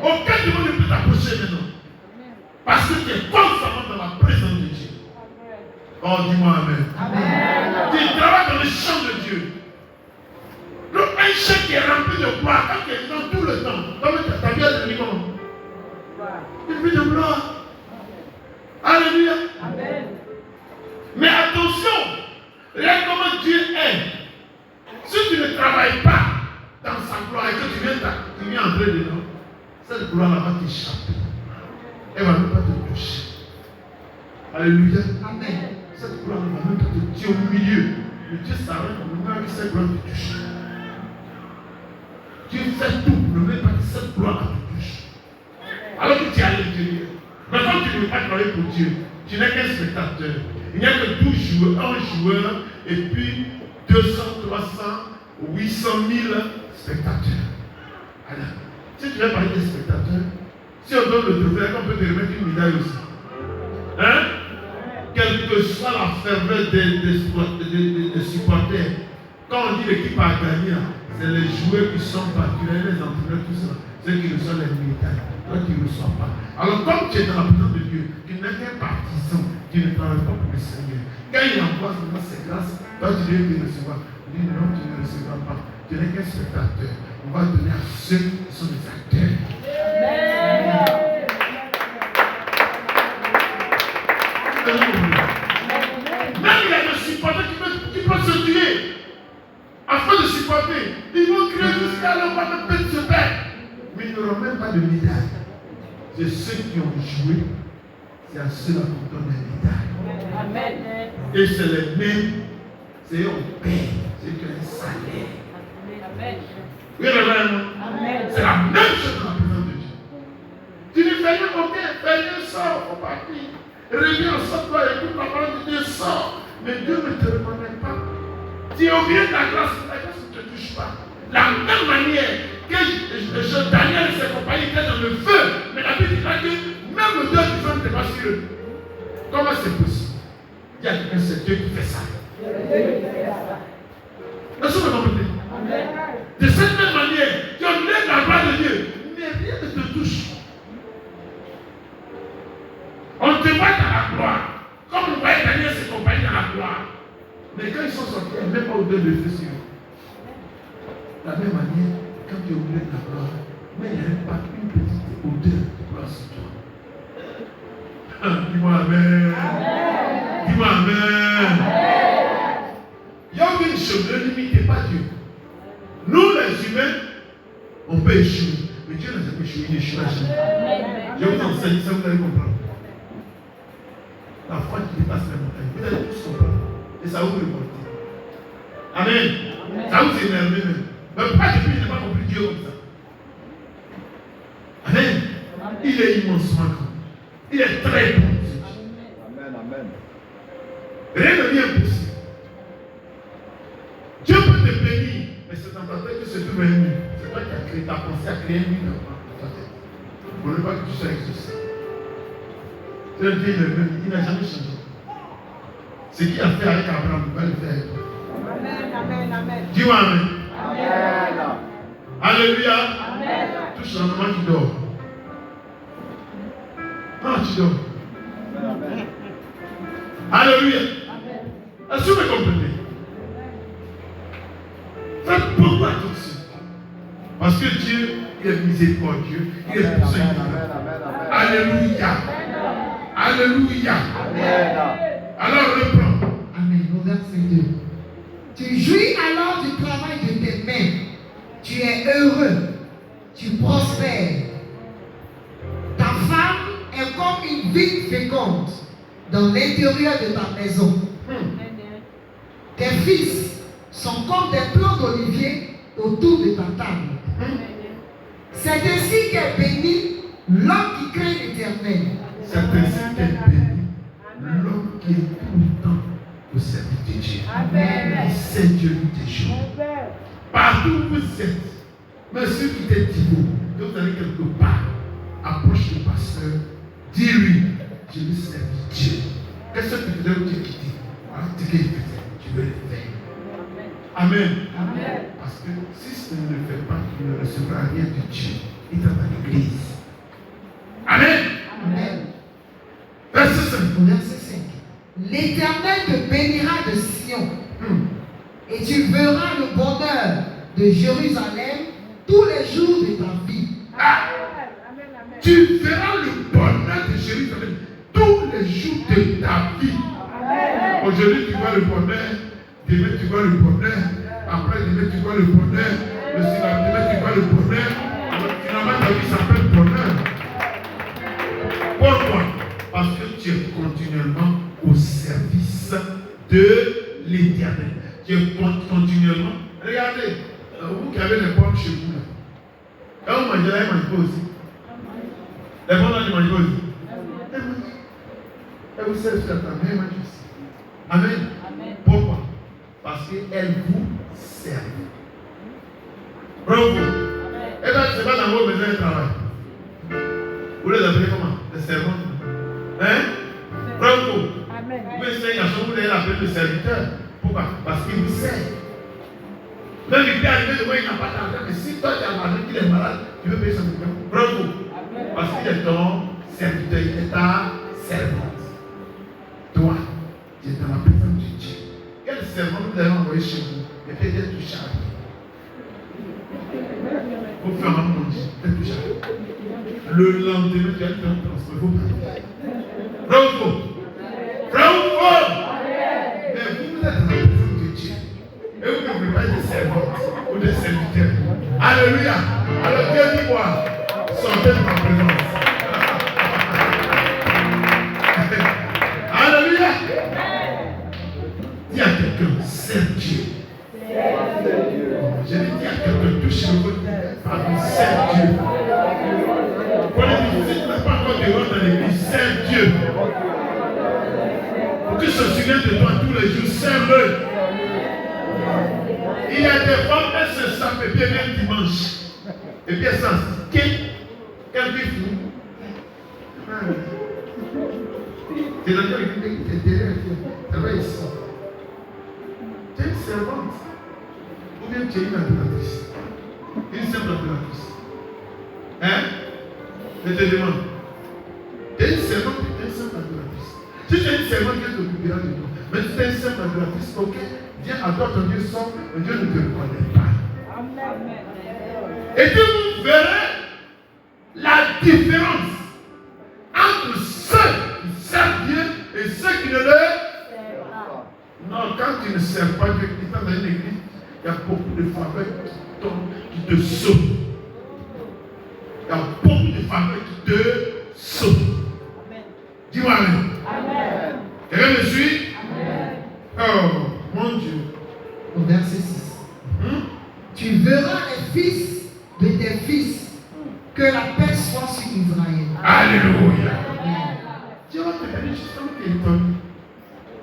Aucun démon ne peut t'approcher maintenant. Parce que tu es constamment dans la présence de Dieu. Oh, dis-moi Amen. Amen. Tu travailles dans le champ de Dieu. Donc, un champ qui est rempli de gloire, quand tu es dans tout le temps, comme ta vie est de comment? Une vie de gloire. Alléluia. Amen. Mais attention, regarde comment Dieu est. Si tu ne travailles pas dans sa gloire et que tu viens entrer dedans, cette gloire-là va t'échapper. Elle ne va même pas te toucher. Alléluia. Amen. Cette gloire ne va même pas te toucher au milieu. Mais Dieu s'arrête au moment que cette gloire te touche. Dieu fait tout pour ne même pas que cette gloire te touche. Alors que tu es à l'intérieur. Mais quand tu ne veux pas travailler pour Dieu, tu n'es qu'un spectateur. Il n'y a que 12 joueurs, un joueur, et puis 200, 300, 800 000 spectateurs. Alors, si tu veux parler des spectateurs, si on donne le trophée, on peut te remettre une médaille aussi. Hein? Quelle que soit la ferveur des supporters, quand on dit l'équipe a gagné, c'est les joueurs qui sont particuliers, les entraîneurs, tout ça, ceux qui reçoivent les médailles. Toi qui ne reçois pas. Alors, comme tu es dans la présence de Dieu, tu n'es qu'un partisan, tu ne travailles pas pour le Seigneur. Quand il envoie ses grâces, toi tu devais recevoir. Il dit non, tu ne recevras pas. Tu n'es qu'un spectateur. On va donner à ceux qui sont des acteurs. Même il y a des supporters qui peuvent se tuer. Afin de supporter, ils vont crier jusqu'à leur pas de peine se perdre. Mais ils n'auront même pas de médaille. C'est ceux qui ont joué, c'est à ceux-là qu'on donne des médailles. Amen. Et c'est les mêmes, c'est eux on paye, c'est qui ont un salaire. Amen. Oui, réellement. Amen. C'est la même chose dans la présence de Dieu. Tu ne fais rien, ok, fais rien, sors, faut partir. Reviens, sors-toi, écoute la parole de Dieu, sors. Mais Dieu ne te reconnaît pas. Tu es au milieu de la grâce ne te touche pas. La même manière que Daniel et ses compagnons étaient dans le feu, mais la Bible dit que même le Dieu du feu n'était pas sur eux. Comment c'est possible? Il y a quelqu'un, c'est Dieu qui fait ça. Est-ce que vous comprenez? De cette même manière, tu as la gloire de Dieu, mais rien ne te touche. Mais il n'y avait pas une petite odeur de gloire sur toi. Dis-moi Amen. Dis-moi Amen. Il y a une chose, ne limitez pas Dieu. Nous les humains, on peut échouer. Mais Dieu n'a jamais échoué, il échoue à jamais. Je vous enseigne, ça vous allez comprendre. La foi qui dépasse les montagnes. Vous allez tous comprendre. Et ça vous révolter. Amen. Ça vous énerve même. Mais pas depuis, je n'ai pas compris Dieu comme ça. Amen. Il est immensement grand. Il est très bon. Amen, amen. Rien ne vient impossible. Dieu peut te bénir, mais c'est tentateur que c'est tout réuni. C'est toi qui as créé, ta pensée à créer une dans ta tête. Pour ne pas que tu sois exaucé. C'est le Dieu le même, il n'a jamais changé. Ce qu'il a fait avec Abraham, il va le faire avec toi. Amen, amen, amen. Dis-moi Amen. Amen. Alléluia. Amen. Tout changement qui dort. Ah, tu dors. Amen. Alléluia. Est-ce que vous me comprenez? Faites beaucoup attention. Parce que Dieu, il est miséricordieux. Il est Amen, puissant. amen, amen, amen. Alléluia. Alléluia. Amen. Alors reprends. Amen. Au verset 2. Tu jouis alors du travail de tes mains. Tu es heureux. Tu prospères. Ta femme est comme une vigne féconde dans l'intérieur de ta maison. Tes fils sont comme des plants d'olivier autour de ta table. C'est ainsi qu'est béni l'homme qui craint l'Éternel. C'est ainsi qu'est béni l'homme qui est tout le temps au service de Dieu. Il sait Dieu nuit et jour. Partout où vous êtes, même ceux qui étaient divos, que vous allez quelque part, approche le pasteur, dis-lui, je veux servir Dieu. Qu'est-ce que tu faisais où tu es quitté? Voilà ce qu'il faisait, tu veux le faire. Amen. Parce que si tu ne le fais pas, tu ne recevras rien de Dieu. Il est dans l'église. Amen. Amen. Verset 5. Au verset 5. L'Éternel te bénira de Sion, et tu verras le bonheur de Jérusalem tous les jours de ta vie. Tu verras le bonheur de Jérusalem tous les jours de ta vie. Aujourd'hui, tu vois le bonheur. Demain, tu vois le bonheur. Après, demain, tu vois le bonheur. Le demain, tu vois le bonheur. Finalement, ta vie s'appelle bonheur. Pourquoi? Parce que tu es continuellement au service de l'Éternel. Tu es continuellement. Regardez, vous qui avez les pommes chez vous là. Quand vous mangez là, ils mangent pas aussi. Les pommes là, ils mangent pas aussi. Et vous savez ce que la main mange aussi. Amen. Pourquoi? Parce qu'elle vous sert. Bravo. Et bien, ce n'est pas dans vos besoins de travail. Vous les appelez comment? Les servantes. Hein? Bravo. Vous essayez un garçon, vous allez l'appeler le serviteur. Pourquoi? Parce qu'il vous sert. Même il peut arriver de voir, il n'a pas d'argent, mais si toi tu as l'argent, qu'il est malade, tu veux payer son problème. Bravo. Parce qu'il est ton serviteur, il est ta servante. Toi, tu es dans la présence de Dieu. Quel serment vous allez envoyer chez vous? Et puis il est tout chargé. Vous faites un mon Dieu, il est tout chargé. Le lendemain, tu as été en transport. Vous parlez. Bravo. Bravo. Mais vous êtes dans la présence de Dieu. Et vous ne pouvez pas être des servantes ou des serviteurs. Alléluia. Alors Dieu dit quoi? Sortez de ma présence. Alléluia. Dis à quelqu'un, serve Dieu. Je vais dire à quelqu'un, touche le côté, pardon, serve Dieu. Pour les musiciens, tu n'as pas encore de rôle dans l'église, serve Dieu. Pour qu'il se souvienne de toi tous les jours, serve-le. Il y a des femmes, elles se sapent et puis elles viennent dimanche. Et puis elles s'en quel vif nous. C'est dans quel vif qui est derrière, ça va ici. Tu es une servante. Ou bien tu es une adoratrice. Une simple adoratrice. Hein? Je te demande. Tu es une servante, tu es une simple adoratrice. Si tu es une servante, Dieu t'occupera de toi. Mais si tu es une simple adoratrice, ok, viens adore ton Dieu sans, mais Dieu ne te reconnaît pas. Et Dieu vous verrez de faveurs qui te sauvent. Il y a beaucoup de faveurs qui te sauvent. Dis-moi Amen. Amen. Quelqu'un me suit? Amen. Oh, mon Dieu. Au verset 6. Tu verras les fils de tes fils, que la paix soit sur Israël. Alléluia. Amen. Dieu va te bénir justement qui est étonné.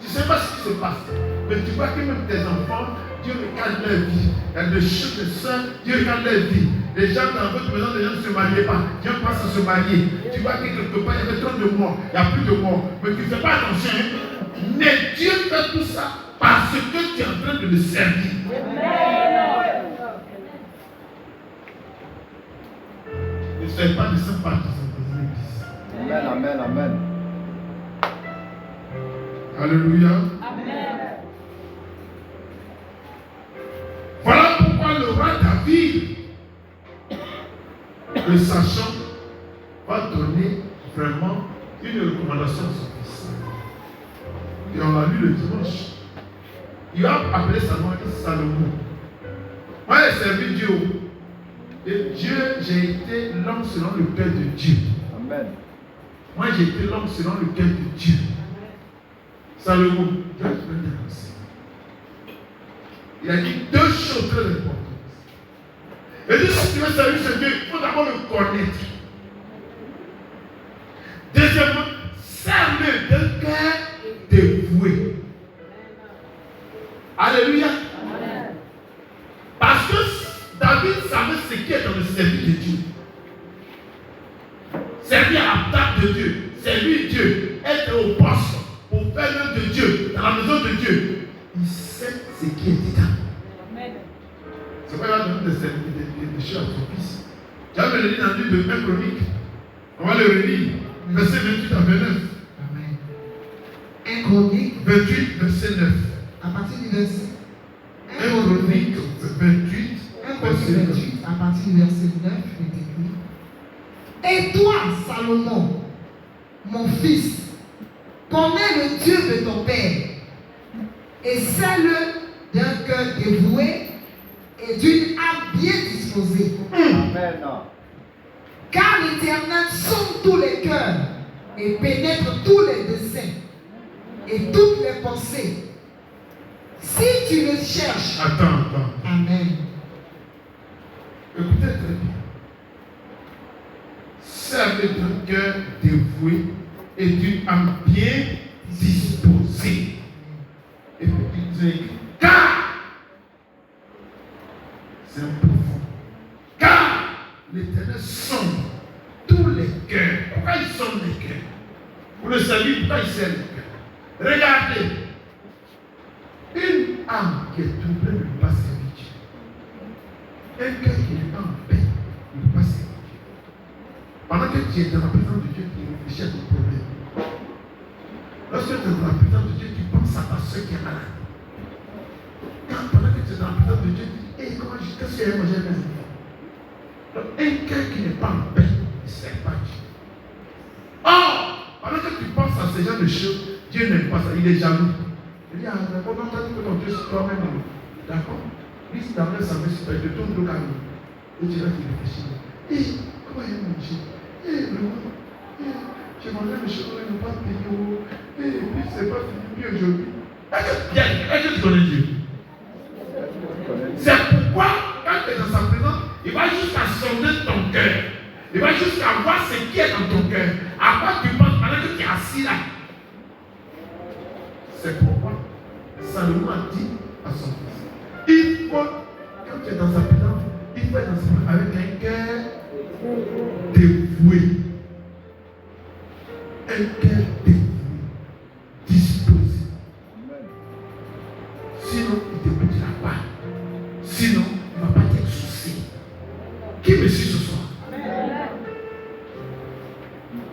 Tu ne sais pas ce qui se passe, mais tu vois que même tes enfants, Dieu regarde leur vie. Il y a des choses de soeurs, Dieu regarde leur vie. Les gens dans votre maison, les gens ne se mariaient pas. Dieu passe à se marier. Tu vois que quelque part, il y avait trop de morts. Il n'y a plus de morts. Mais tu ne fais pas attention. Mais Dieu fait tout ça parce que tu es en train de le servir. Ne soyez pas de sympathisants dans l'église. Amen, amen, amen. Alléluia. Amen. Voilà pourquoi le roi David, le sachant, va donner vraiment une recommandation à son fils. Et on l'a lu le dimanche. Il a appelé Salomon. Moi, j'ai servi Dieu. Et Dieu, j'ai été l'homme selon le cœur de Dieu. Amen. Moi, j'ai été l'homme selon le cœur de Dieu. Salomon, Dieu te dénoncer. Il a dit deux choses très importantes. Et dit, si tu veux servir ce Dieu, il faut d'abord le connaître. Deuxièmement, serve-le d'un cœur dévoué. Alléluia. Amen. Parce que David savait ce qui est dans le service de Dieu. Servir à la table de Dieu, servir Dieu, être au poste pour faire l'œuvre de Dieu, dans la maison de Dieu. Il sait ce qui est dedans. Amen. C'est pourquoi il va donner des choses à son fils. Tu vas me le lire dans le livre de 1 Chronique. On va le relire. Verset 28 à 29. Amen. 1 Chronique, 28, verset 9. à partir du verset 1 Chronique 28, 1 verset Chronique 9. 28, à partir du verset 9, il est écrit. Et toi, Salomon, mon fils, connais le Dieu de ton père et sais-le d'un cœur dévoué et d'une âme bien disposée. Amen. Car l'Éternel sonde tous les cœurs et pénètre tous les desseins et toutes les pensées. Si tu le cherches, Attends. Amen. Écoutez très bien. Servez d'un cœur dévoué et d'une âme bien disposée. Et puis il dit, car c'est un profond. Car l'Éternel sonde tous les cœurs. Pourquoi il sonde les cœurs? Pour le salut, pourquoi il sert les cœurs? Regardez. Une âme qui est troublée ne peut pas servir Dieu. Un cœur qui n'est pas en paix ne peut pas servir Dieu. Pendant que tu es dans la présence de Dieu, tu réfléchis à ton problème. Lorsque tu es dans la présence de Dieu, tu penses à ta soeur qui est malade. Pendant que tu es dans la présence de Dieu, tu dis, hey, qu'est-ce que j'ai mangé mes enfants? Donc, un cœur qui n'est pas en paix ne sert pas Dieu. Or, pendant que tu penses à ce genre de choses, Dieu n'aime pas ça, il est jaloux. Il dit, d'accord, non, tu que ton Dieu c'est toi-même. D'accord? Lui, c'est d'abord sa main super, de ton dos calme. Et tu vas te réfléchir. Hé, comment il a mangé? Hé, vraiment? J'ai mangé mes choses, ils n'ont pas payé. Et puis, c'est pas fini, puis aujourd'hui. Est-ce que tu connais Dieu? C'est pourquoi, quand tu es dans sa présence, il va jusqu'à sonder ton cœur. Il va jusqu'à voir ce qui est dans ton cœur. À quoi tu penses pendant que tu es assis là? C'est pourquoi Salomon a dit à son fils, il faut, quand tu es dans sa présence, il faut être dans sa présence avec un cœur dévoué. Un cœur dévoué, disposé. Sinon, il te mettra pas. Sinon, il ne va pas t'exaucer. Qui me suit ce soir?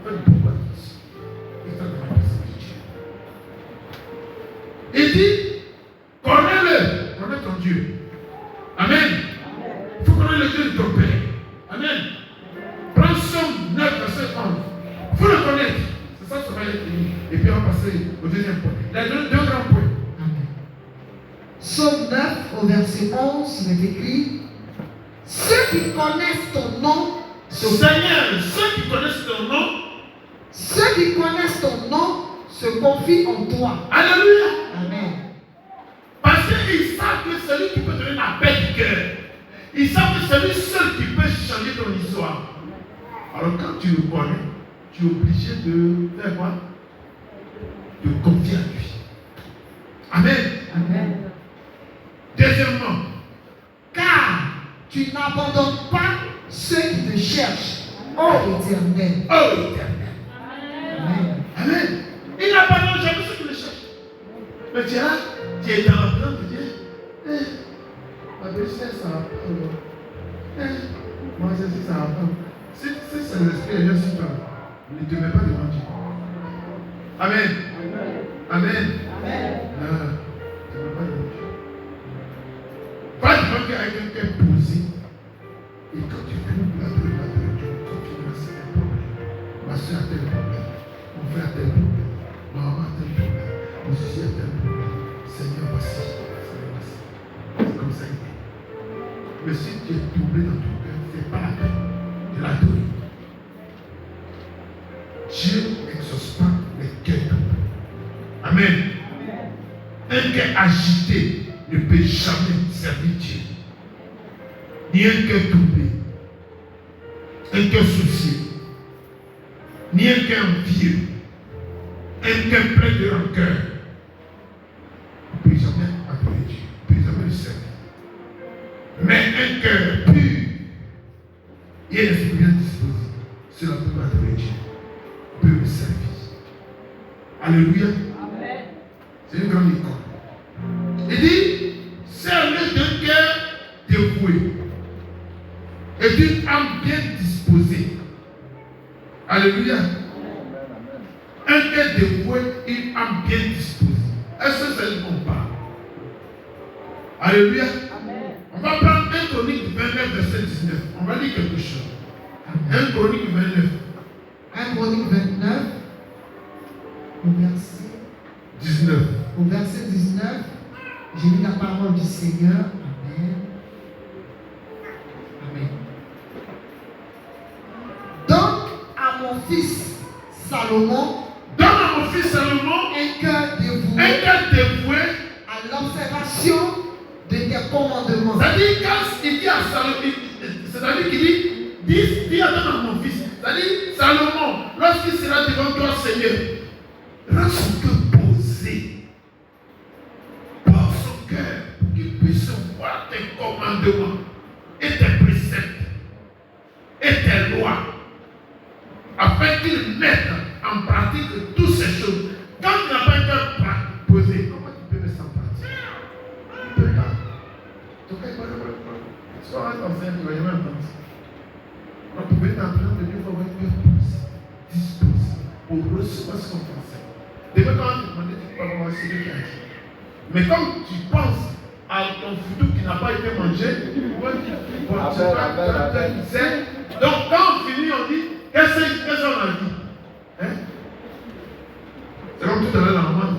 Faites beaucoup attention. Et dans la présence de Dieu. Il dit, connais-le, connais ton Dieu. Amen. Il faut connaître le Dieu de ton Père. Amen. Prends Somme 9, verset 11. Il faut le connaître. C'est ça, ça va être fini. Et puis on va passer au deuxième point. Il y a deux grands points. Amen. Psaume 9 au verset 11, il est écrit: ceux qui connaissent ton nom Seigneur, ceux qui connaissent ton nom, ceux qui connaissent ton nom se confient en toi. alléluia. Amen. Parce qu'ils savent que celui qui peut donner la paix du cœur, ils savent que c'est lui seul qui peut changer ton histoire. Alors quand tu le connais, tu es obligé de faire quoi? De confier à lui. Amen. Amen. Deuxièmement, Car tu n'abandonnes pas ceux qui te cherchent, ô Éternel. oh éternel. Amen. Amen. Il n'abandonne jamais ceux qui le cherchent. Mais tu es là, tu es dans la train de dire, ma belle-sœur, ça va pas. Moi, ceci, ça va pas. Si c'est l'esprit est juste sur toi, ne te mets pas devant Dieu. Amen. Amen. Non, tu ne mets pas devant Dieu. Va devant Dieu avec un cœur posé. Et quand tu pries, la Dieu, quand tu vois c'est un problème. Ma soeur a tel problème. Mon frère a tel problème. Ma maman a tel problème. Mon souci a tel problème. Seigneur, voici. Seigneur, voici. C'est comme ça qu'il est. Mais si tu es doublé dans ton cœur, fais pas la peine de l'adorer. Dieu n'exauce pas les cœurs doublés. Amen. Un cœur agité ne peut jamais servir Dieu. Ni un cœur doublé, un cœur soucieux, ni un cœur envieux, un cœur plein de rancœur. On ne peut jamais adorer Dieu, on ne peut jamais le servir. Mais un cœur pur et un esprit bien disposé, cela peut adorer Dieu, peut le servir. Alléluia. Amen. C'est une grande école. Il dit, servez d'un cœur dévoué et d'une âme bien disposée. Alléluia. Un cœur dévoué, une âme bien disposée. Est-ce que c'est ce qu'on parle? Alléluia. Amen. On va prendre 1 Chronique 29, verset 19. On va lire quelque chose. 1 Chronique 29. 1 Chronique 29, au verset 19. Au verset 19, j'ai lu la parole du Seigneur. Amen. Amen. Donne à mon fils Salomon Donne à mon fils Salomon un cœur dévoué un cœur dévoué. à l'observation de tes commandements. C'est-à-dire, quand il dit à Salomon, c'est-à-dire qu'il dit donne à mon fils. C'est-à-dire, Salomon, lorsqu'il sera devant toi, Seigneur, rends son cœur posé. Pose son cœur pour qu'il puisse voir tes commandements et tes préceptes et tes lois, afin qu'il mette en pratique toutes ces choses. Quand tu n'as pas un cœur posé, comment tu peux mettre ça en pratique? Tu peux pas. Tu peux pas. Tu vas être enceinte, tu ne vas jamais entendre ça. Donc, pour venir dans la présence de Dieu, il faut avoir un cœur disposé pour recevoir ce qu'on t'enseigne. Demain, quand on te demande, tu ne peux pas voir ce qui a dit. Mais comme tu penses à ton futur qui n'a pas été mangé, tu vois, tu sais. Donc, quand on finit, on dit, qu'est-ce qu'on a dit? Hein? C'est comme tout à l'heure dans le monde.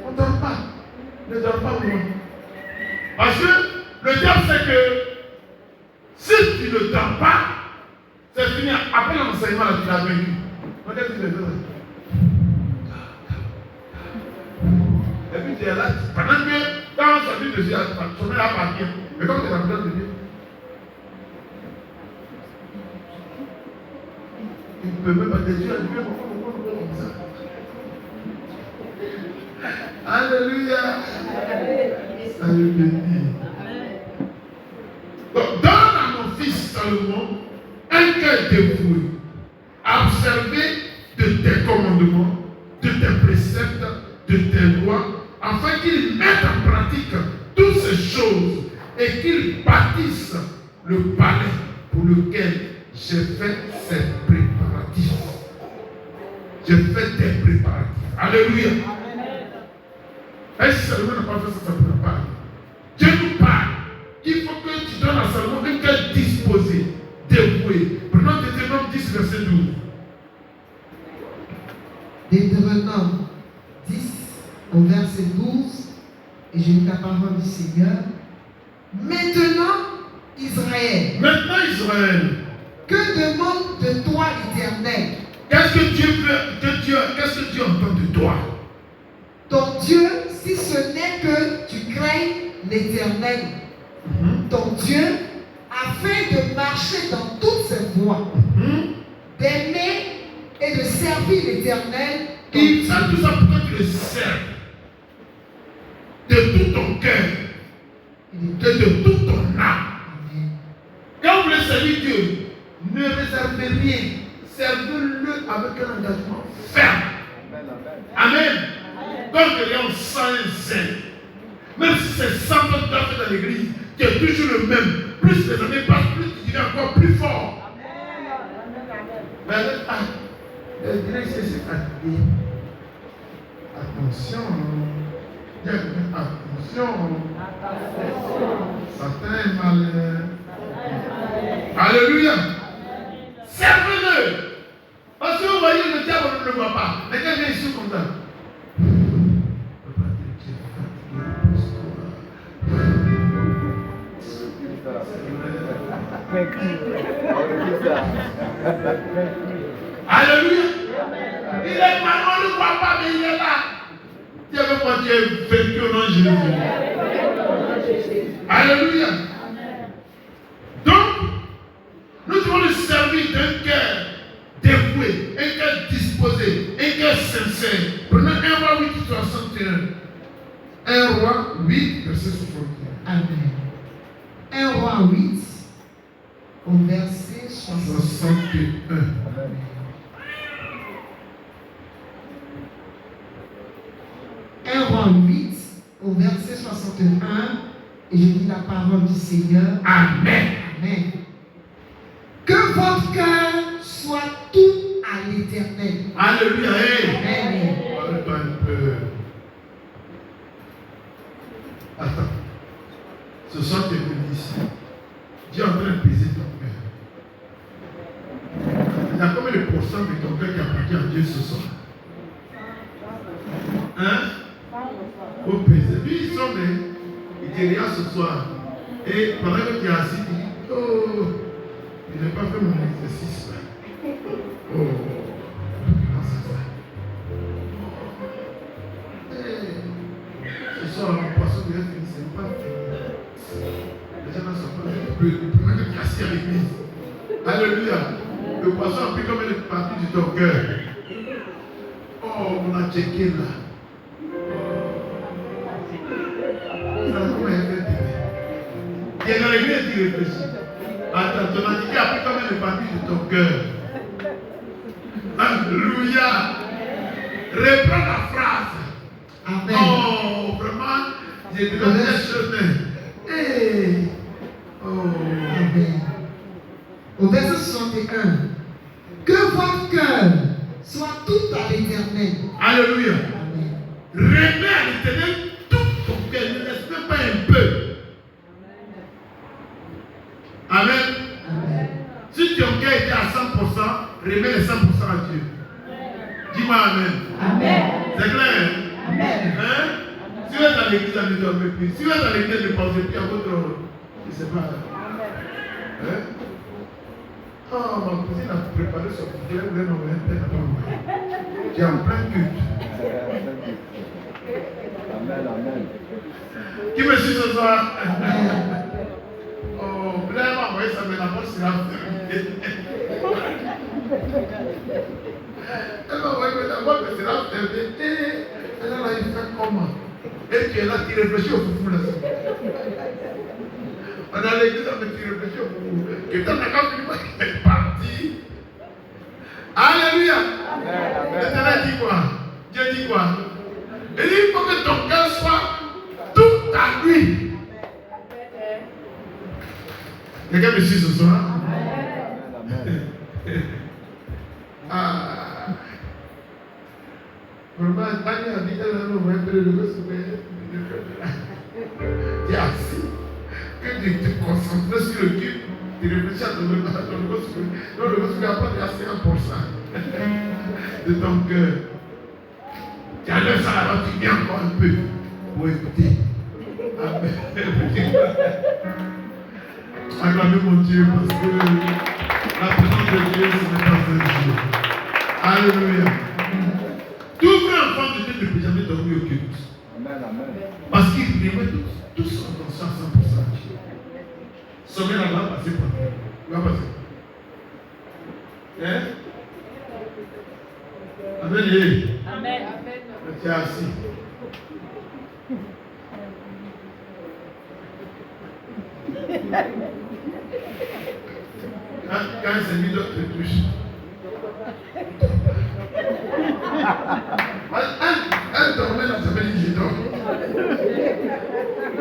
On ne dort pas. Ne dort pas loin. Parce que le diable sait que si tu ne dors pas, c'est fini. Après l'enseignement, là, tu l'as vaincu. Qu'est-ce que tu fais? Et puis tu es là, pendant que quand on s'habille dessus, ton œil appartient. Mais comme tu es dans la présence de Dieu, tu ne peux même pas te dire, Dieu, comme ça. Alléluia. Alléluia. Donc, donne à mon fils Salomon un cœur dévoué à observer de tes commandements, de tes préceptes, de tes lois, afin qu'il mette en pratique toutes ces choses et qu'il bâtisse le palais pour lequel j'ai fait ces préparatifs. J'ai fait des préparatifs. Alléluia. Est-ce que Salomon n'a pas fait ça, ça ne peut pas. Dieu nous parle. Il faut que tu donnes à Salomon un cœur disposé, dévoué. Prenons Deutéronome 10, verset 12. Deutéronome 10, au verset 12, et je j'ai lu la parole du Seigneur. Maintenant, Israël, que demande de toi l'Éternel? Qu'est-ce que Dieu veut, qu'est-ce que Dieu entend de toi? Ton Dieu, si ce n'est que tu craignes l'Éternel, ton Dieu, afin de marcher dans toutes ses voies, d'aimer et de servir l'Éternel. Il ça tout ça pour que tu le serves de tout ton cœur et de toute ton âme. Quand vous voulez servir Dieu, ne réservez rien. Servez-le avec un engagement ferme. Amen. Quand quelqu'un sent un zèle, même si c'est 100 ans que tu as fait dans l'église, tu es toujours le même. Plus les années passent, plus tu deviens encore plus fort. Mais je dirais que c'est fatigué. Attention. Attention. Satan est malin. Alléluia. Servez-le. Parce que vous voyez, le diable ne le voit pas. Mais quand il vient ici comme ça. Alléluia. Il est mal, on ne le voit pas, mais il est là. Dieu veut que tu aies vaincu au nom de Jésus. Alléluia. Donc, nous devons le servir d'un cœur dévoué, un cœur disposé, un cœur sincère. Prenons 1 roi 8, 61. 1 roi 8, verset 61. Amen. 1 roi 8, au verset 61. Amen. Un roi 8, au verset 61, et je dis la parole du Seigneur. Amen. Amen. Que votre cœur soit tout à l'Éternel. Alléluia. Amen. Parle-toi un peu. Attends. Ce soir, tu es venu ici. Dieu est en train de peser ton cœur. Il y a combien de pourcents de ton cœur qui appartient à Dieu ce soir? Hein? Au peser. Lui, ils sont des. Il te regarde ce soir. Et pendant que tu es assis, il dit, oh, je n'ai pas fait mon exercice là. Oh, comment c'est ça? Ce soir, mon poisson devait finir, c'est pas fini. Les gens ne sont pas le premier que tu es assis à l'église. Alléluia. Le poisson a pris comme une partie de ton cœur. Oh, on a checké là. Il est dans l'église, tu réfléchis. Attends, ton handicap a pris comme une partie de ton cœur. Alléluia. Reprends la phrase. Amen. Oh, vraiment, j'ai de la chemin. Hey. Oh. Amen. Au verset 61, que votre cœur soit tout à l'Éternel. Alléluia. Amen. Remets à l'Éternel tout ton cœur, ne laisse même pas un peu. Amen. Amen. Si ton cœur était à 100%, remets les 100% à Dieu. Dis-moi Amen. Amen. C'est clair? Amen. Hein? Si vous êtes dans l'église, ne dormez plus. Si vous êtes dans l'église, ne pensez plus à votre. Je ne sais pas. Hein? Oh, ma cousine a préparé son poulet, vous voulez m'envoyer un peu. Tu es en plein culte. Amen, amen. Qui me suit ce soir? Oh, Blair m'a envoyé ça, mais la porte sera fermée. Elle m'a envoyé, mais la porte sera fermée. Et elle a dit, fait comment? Et tu es là, tu réfléchis au foufou là. On a l'église, mais tu réfléchis au foufou. Et quand tu es parti. Alléluia. L'éternel dit quoi? Dieu dit quoi? Il dit, il faut que ton cœur soit tout à lui. Quelqu'un me suit ce soir? Ah. Vraiment, Tania a dit qu'elle a un peu de tu es assis. Que tu te concentres sur le culte, tu réfléchis à ton gospel. Donc le gospel apporte à 50% de ton cœur. Tu enlèves ça là-bas, tu viens encore un peu pour écouter. Acclamez mon Dieu parce que la présence de Dieu se met dans un jour. Alléluia. Tout vrai enfant de Dieu ne peut jamais dormir au culte. Amen, amen. Parce qu'il remet tout son attention à 100% à Dieu. Sommet là-bas, passer par là. Va passer. Hein? Amen. Amen. Tu es assis. Quand il s'est mis d'autres touches. Elle dormait dans sa belle je dors.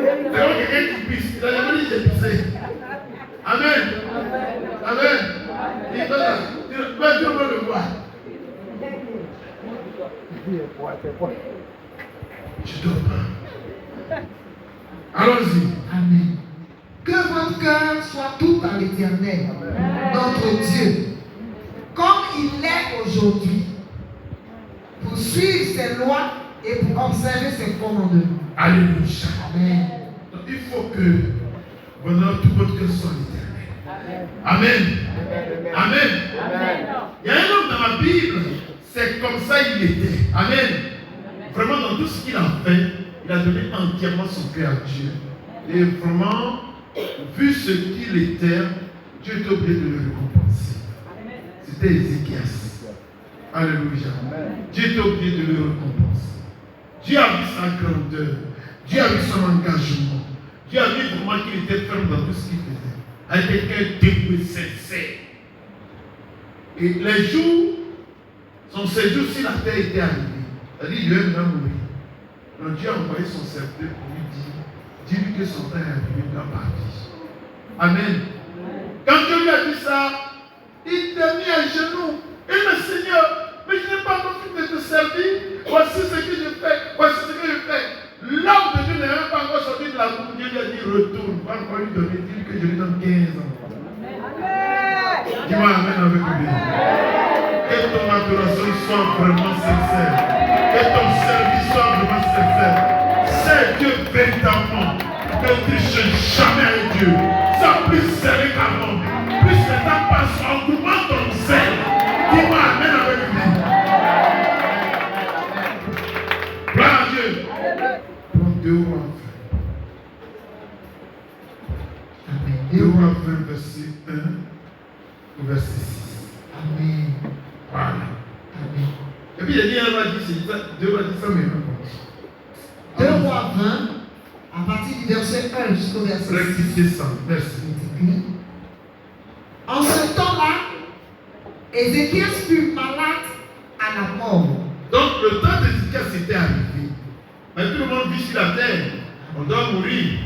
C'est vrai quelqu'un qui pisse. Il a jamais dit j'ai pissé. Amen. Amen. Il va là. Tu vas le voir. Je ne dors pas. Allons-y. Amen. Que votre cœur soit tout dans l'Éternel, notre Dieu, comme il l'est aujourd'hui, pour suivre ses lois et pour observer ses commandements. Alléluia. Amen. Donc, il faut que tout votre cœur soit l'Éternel. Amen. Amen. Amen. Il y a un homme dans la Bible, c'est comme ça il était. Amen. Vraiment, dans tout ce qu'il a fait, il a donné entièrement son cœur à Dieu. Et vraiment, vu ce qu'il était, Dieu était obligé de le récompenser. C'était Ézéchias. Alléluia. Dieu était obligé de le récompenser. Dieu a vu sa grandeur. Dieu a vu son engagement. Dieu a vu vraiment qu'il était ferme dans tout ce qu'il faisait. Avec quelqu'un dévoué, sincère. Et les jours, son séjour sur la terre était arrivé. C'est-à-dire qu'il devait mourir. Donc Dieu a envoyé son serviteur pour lui dire, dis-lui que son temps est arrivé, il doit partir. Amen. Quand Dieu lui a dit ça, il t'a mis à genoux. Et le Seigneur, mais je n'ai pas encore fini de te servir. Voici ce que je fais. Voici ce que je fais. L'homme de Dieu n'est même pas encore sorti de la boue. Dieu lui a dit retourne. Va encore lui donner. Dis-lui que je lui donne 15 ans. Dis-moi amen avec lui. Que ton adoration soit vraiment sincère. Que ton service soit vraiment sincère. C'est Dieu véritablement. Que tu ne changes jamais avec Dieu. Sois plus sérieux qu'avant. Plus le temps passe, augmente ton zèle. Dis-moi amen avec lui. Gloire à Dieu. Prends 2 rois 20. Amen. 2 rois 20, verset 1 au verset 6. Amen. Voilà. Amen. Et puis il a dit, elle va dire, c'est 2 rois 10, ça me raconte. 2 rois 20, à partir du verset 1 jusqu'au verset 6. Rectifiez ça, merci. En ce temps-là, Ézéchias fut malade à la mort. Donc le temps d'Ézéchias était arrivé. Mais tout le monde vit sur la terre. On doit mourir.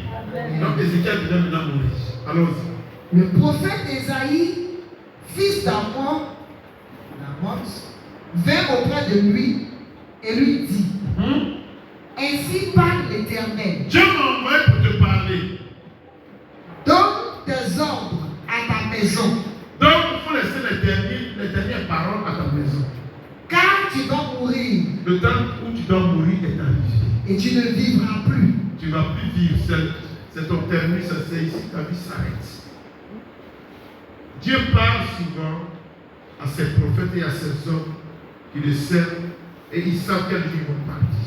Donc Ézéchias devait maintenant mourir. Allons-y. Le prophète Ésaïe, fils d'Amon, vint auprès de lui et lui dit, ainsi parle l'Éternel. Dieu m'a envoyé pour te parler. Donne tes ordres à ta maison, Donc il faut laisser les dernières paroles à ta maison. car tu vas mourir Le temps où tu dois mourir est arrivé. et tu ne vivras plus. Tu ne vas plus vivre. C'est ton terminus, c'est ici, ta vie s'arrête. Dieu parle souvent à ses prophètes et à ses hommes qui le servent et ils savent quel jour ils vont partir.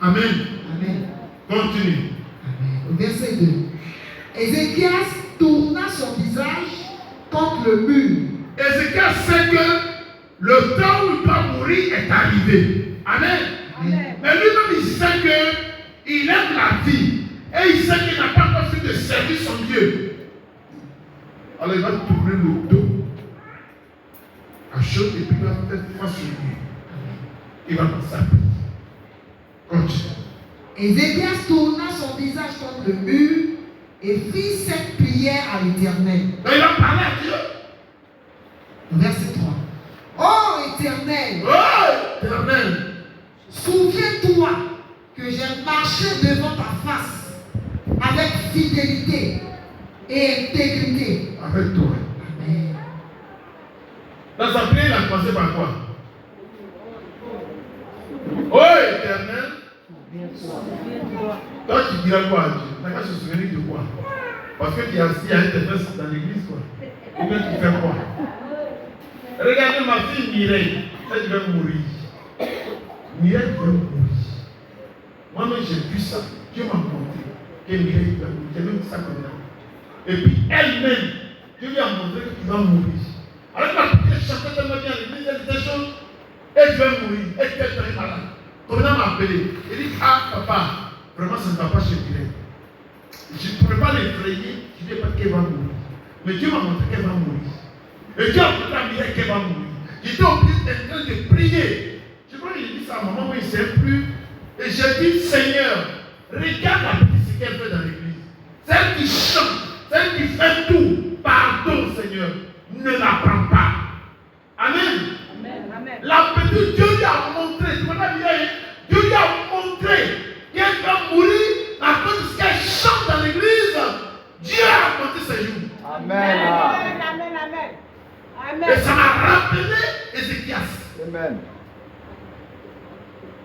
Amen. Amen. Continue. Amen. Au verset 2. Ézéchias tourna son visage contre le mur. Ézéchias sait que le temps où il doit mourir est arrivé. Amen. Amen. Mais lui-même, il sait qu'il aime la vie. Et il sait qu'il n'a pas encore fait de servir son Dieu. Alors il va tourner le dos à chaud et puis il va faire face au mur. Il va commencer à prier. Continue. Ézéchias tourna son visage contre le mur et fit cette prière à l'Éternel. Donc il va parler à Dieu. Verset 3. Oh Éternel, Oh Éternel, souviens-toi que j'ai marché devant ta face avec fidélité et intégrité. avec toi. Amen. Dans sa prière, il a commencé par quoi? Oh Éternel, toi tu diras quoi à Dieu? Chacun se souvenir de quoi? Parce que tu es assis à tes fesses dans l'église, quoi. Ou bien tu fais quoi? Regardez ma fille Mireille, elle va mourir. Mireille va mourir. Moi-même, j'ai vu ça. Dieu m'a montré que Mireille va mourir. J'ai même ça comme ça. Et puis elle-même, Dieu lui a montré qu'il va mourir. Alors elle chantait tellement bien à l'église, elle disait des choses. Elle va mourir, elle était très malade. Comme elle m'a appelé, elle dit, ah papa, vraiment ça ne va pas chez Mireille. Je ne pourrais pas l'effrayer, je ne dis pas qu'elle va mourir. Mais Dieu m'a montré qu'elle va mourir. Et Dieu a montré à Mireille qu'elle va mourir. J'étais obligé d'être en train de prier. Je crois qu'il dit ça à maman, mais il ne sait plus. Et j'ai dit, Seigneur, regarde la petite ce qu'elle fait dans l'église. Celle qui chante, celle qui fait tout. Pardon, Seigneur, ne la prends pas. Amen. Amen. La petite, Dieu lui a montré, Dieu lui a montré qu'elle va mourir à cause de ce qu'elle chante dans l'église. Dieu a compté ses jours. Amen. Et ça m'a rappelé Ézéchias. Amen.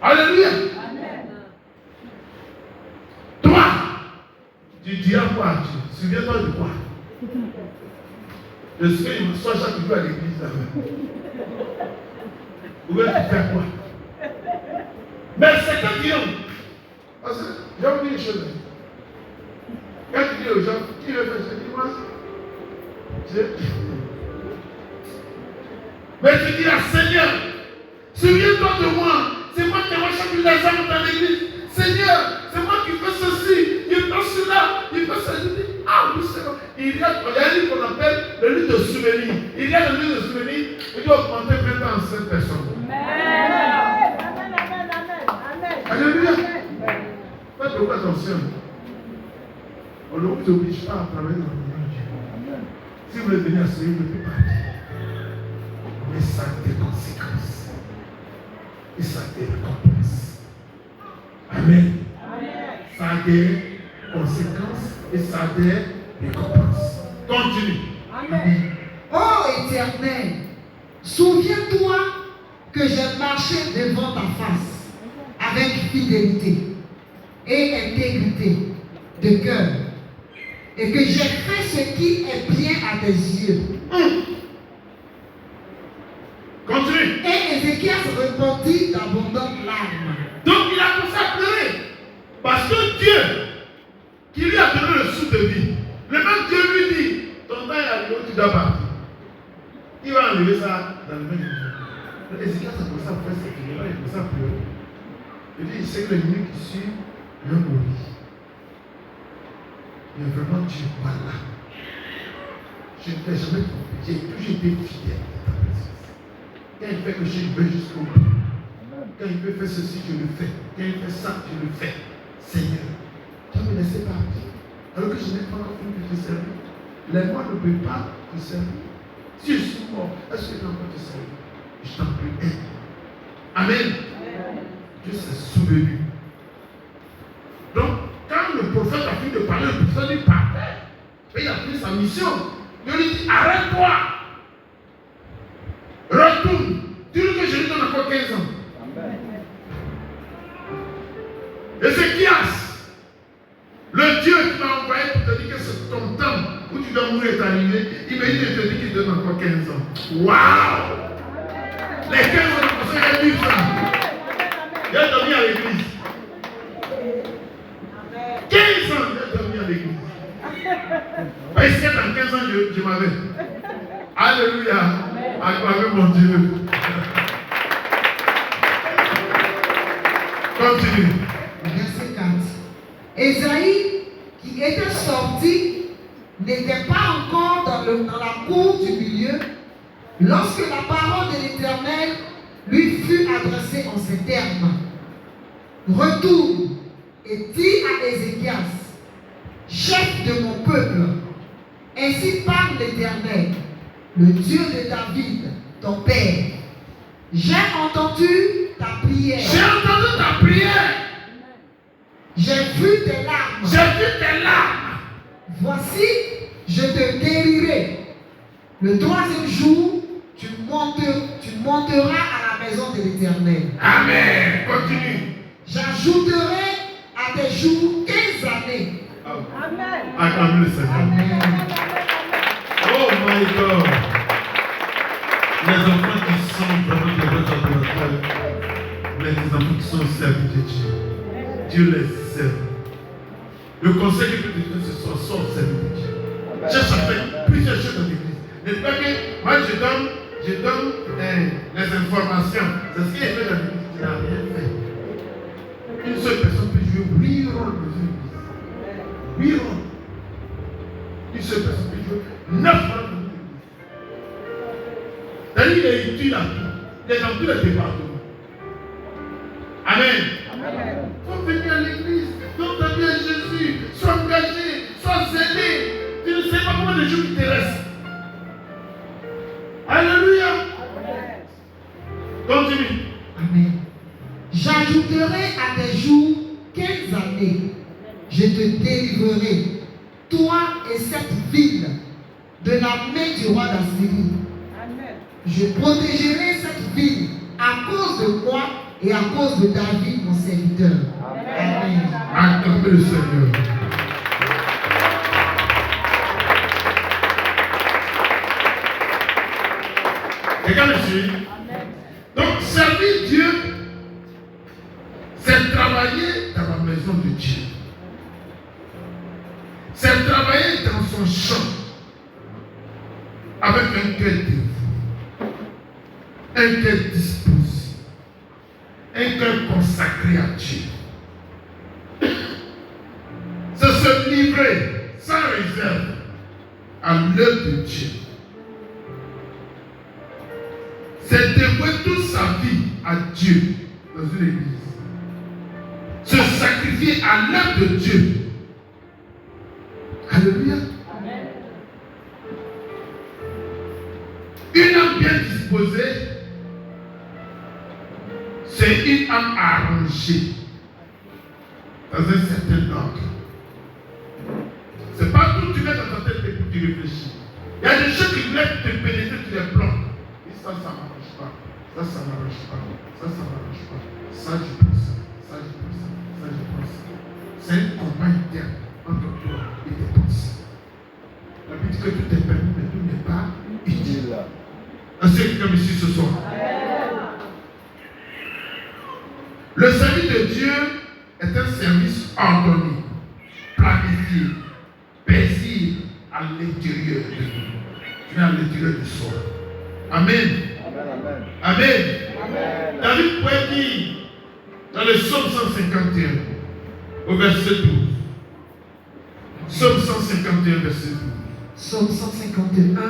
Alléluia. Amen. Toi, tu diras quoi à Dieu? Souviens-toi de quoi? De ce qu'il me soit chaque jour à l'église là-bas. Ou bien tu fais quoi? Mais c'est que Dieu. Parce que j'ai oublié une chose. Quand tu dis aux gens, qui veut faire ça? Dis-moi. Mais tu dis à Seigneur, souviens-toi de moi. C'est moi qui envoie chaque jour des âmes dans l'église. Seigneur, c'est moi qui fais ceci, il fait cela, il fait cela. Je dis, ah oui, c'est bon. Il y a un livre qu'on appelle le livre de souvenirs. Il y a le livre de souvenirs, il doit augmenter 20 ans en 5 personnes. Amen. Alléluia. Faites beaucoup attention. On ne vous oblige pas à travailler dans le monde de Dieu. Si vous voulez venir à ce livre, vous ne pouvez pas dire. Mais ça a des conséquences. Et ça a des récompenses. Amen. Ça a des conséquences et ça a des récompenses. Continue. Amen. Ô Éternel, souviens-toi que j'ai marché devant ta face avec fidélité et intégrité de cœur et que j'ai fait ce qui est bien à tes yeux. Continue. Et Ézéchias répondit d'abondantes larmes. Donc il a commencé à pleurer. Parce que Dieu, qui lui a donné le souffle de vie, le même Dieu lui dit, ton temps est arrivé, tu dois partir. Il va enlever ça dans le même jour. Ézéchias a commencé à faire cette chose-là, il a commencé à pleurer. Il dit, c'est que les minutes qui suivent, je vais mourir. Mais vraiment, Dieu, voilà. Je ne t'ai jamais trompé. J'ai toujours été fidèle à ta présence. Quand il fait que je veux jusqu'au bout. Quand il peut faire ceci, je le fais. Quand il fait ça, je le fais. Seigneur, tu me laisses partir. Alors que je n'ai pas encore fini de te servir. Les mois ne peuvent pas te servir. Si je suis mort, est-ce que tu peux encore te servir? Je t'en prie, aide. Amen. Dieu s'est souvenu. Donc, quand le prophète a fini de parler, le prophète lui partait. Et il a pris sa mission. Dieu lui dit, arrête-toi. Retourne. Dis-lui que je lui donne encore 15 ans. Ézéchias, le Dieu qui m'a envoyé pour te dire que c'est ton temps où tu dois mourir est arrivé, il m'a dit de te dire qu'il donne encore 15 ans. Waouh! Les 15 ans, c'est un livre ça. Il a dormi à l'église. 15 ans, il a dormi à l'église. Parce que dans 15 ans, je m'avais. Alléluia. Acclamez mon Dieu. Continue. Verset 4. Ésaïe, qui était sorti, n'était pas encore dans la cour du milieu lorsque la parole de l'Éternel lui fut adressée en ces termes. Retourne et dis à Ézéchias, chef de mon peuple, ainsi parle l'Éternel, le Dieu de David, ton père. J'ai entendu ta prière. J'ai entendu ta prière. J'ai vu tes larmes. J'ai vu tes larmes. Voici, je te guérirai. Le troisième jour, tu monteras à la maison de l'Éternel. Amen. Continue. J'ajouterai à tes jours 15 années. Ah Acclamez le Seigneur. Amen. Oh my God. Les enfants qui sont vraiment des vrais adorateurs, mais des enfants qui sont servis de Dieu. Dieu les aime. Le conseil que je peux te donner ce soir, sois au service de Dieu. Cherche à faire plusieurs choses dans l'église. N'est-ce pas que moi je donne les informations. C'est ce qu'il a fait dans l'église. Il n'a rien fait. Une seule personne peut jouer 8 rôles dans une église. 8 rôles. Une seule personne peut jouer 9 rôles dans une église. C'est-à-dire qu'il est utile à tout. Il est dans tous les départements. Amen. Il faut venir à l'église. Donne ta vie à Jésus. Sois engagé. Sois zélé. Tu ne sais pas comment les jours qui te restent. Alléluia. Continue. Amen. J'ajouterai à tes jours 15 années. Je te délivrerai, toi et cette ville, de la main du roi d'Assyrie. Je protégerai cette ville à cause de moi et à cause de David, mon serviteur. Amen. Acclamez le Seigneur. Regarde ici. Donc, servir Dieu, c'est travailler dans la maison de Dieu. C'est travailler dans son champ avec un cœur dévoué, un cœur disposé, un cœur consacré à Dieu. C'est se livrer sans réserve à l'œuvre de Dieu. C'est dévouer toute sa vie à Dieu dans une église. Se sacrifier à l'œuvre de Dieu. Alléluia. Amen. Une âme bien disposée, c'est une âme arrangée dans un certain ordre. C'est pas tout que tu mets dans ta tête et puis tu réfléchis. Il y a des choses qui viennent te pénétrer, tu les bloques. Et ça marche pas. Ça marche pas. Ça marche pas. Ça, je pense ça. Ça, je pense ça. Ça, je pense ça. C'est un combat interne entre toi et tes pensées. La Bible dit que tout est permis, mais tout n'est pas utile. Est-ce que quelqu'un ici ce soir? Le service de Dieu est un service ordonné, planifié, paisible à l'intérieur de nous. Tu es à l'intérieur du soi. Amen. Amen. David pouvait dire dans le psaume 151, au verset 12. Psaume 151, verset 12. Psaume 151,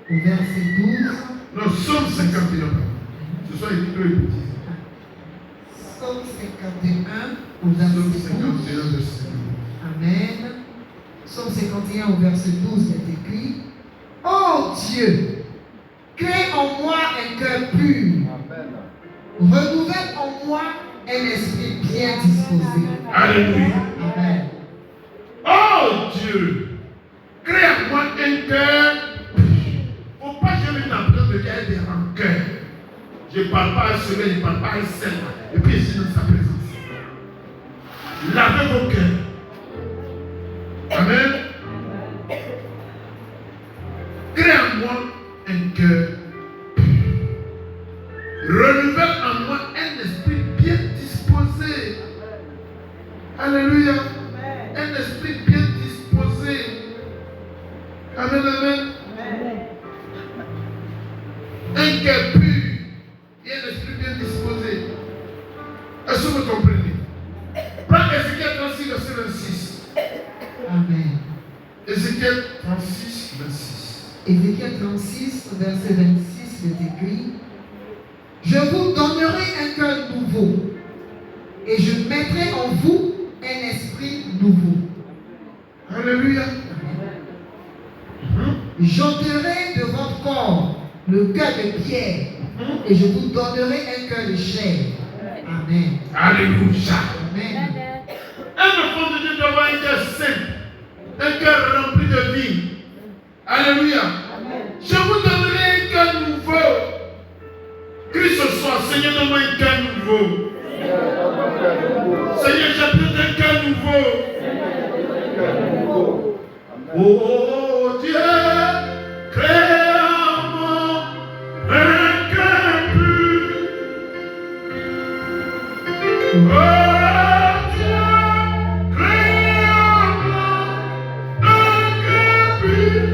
au verset 12. Non, psaume 51. Ce soit écrit deux petits. Psaume 51, au Psaume verset 51, 12. verset 12. Amen. Psaume 51, au verset 12, est écrit: Oh Dieu, crée en moi un cœur pur. Renouvelle en moi un esprit bien disposé. Alléluia. Amen. Oh Dieu, crée en moi un cœur. Il ne faut pas que je vienne en train de dire des rancœurs. Je ne parle pas à celui, je ne parle pas à celle. Et puis je suis dans sa présence. Lavez vos cœurs. Amen. Crée en moi un cœur pur. Renouvelle en moi un esprit bien disposé. Alléluia. Un esprit bien disposé. Amen, amen. Un cœur pur et un esprit bien disposé. Est-ce que vous comprenez? Prends Ézéchiel 36, verset 26. Amen. Ézéchiel 36, 26. Ézéchiel 36, verset 26, il est écrit: Je vous donnerai un cœur nouveau et je mettrai en vous un esprit nouveau. Alléluia. J'ôterai de votre corps le cœur de pierre et je vous donnerai un cœur de chair. Amen. Alléluia. Amen. Un enfant de Dieu doit avoir un cœur saint, un cœur rempli de vie. Alléluia. Je vous donnerai un cœur nouveau. Crie ce soir: Seigneur, donne-moi un cœur nouveau. Seigneur, j'ai besoin d'un cœur nouveau. Oh Dieu, crée en moi un cœur pur. Oh Dieu, crée en moi un cœur pur.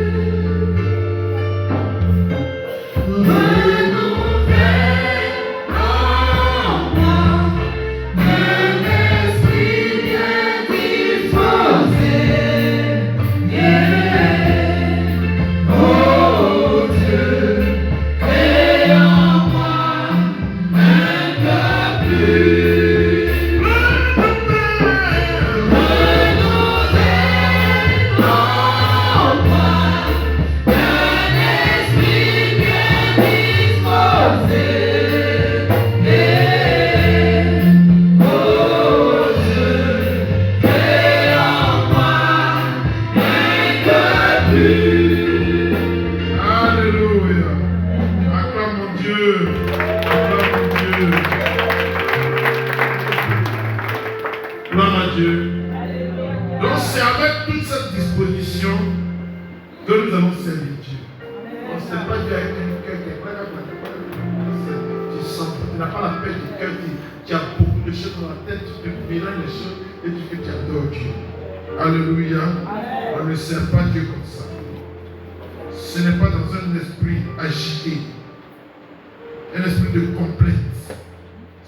Alléluia. Acclame mon Dieu. Acclame mon Dieu. Gloire à Dieu. Donc c'est avec toute cette disposition que nous allons servir Dieu. On ne sait pas Dieu avec un cœur qui est prêt à tu sens, tu n'as pas la paix du cœur, tu as beaucoup de choses dans la tête, tu te mélanges les choses et tu fais que tu adores Dieu. Alléluia. On ne sert pas Dieu comme ça. Ce n'est pas dans un esprit agité, un esprit de complainte.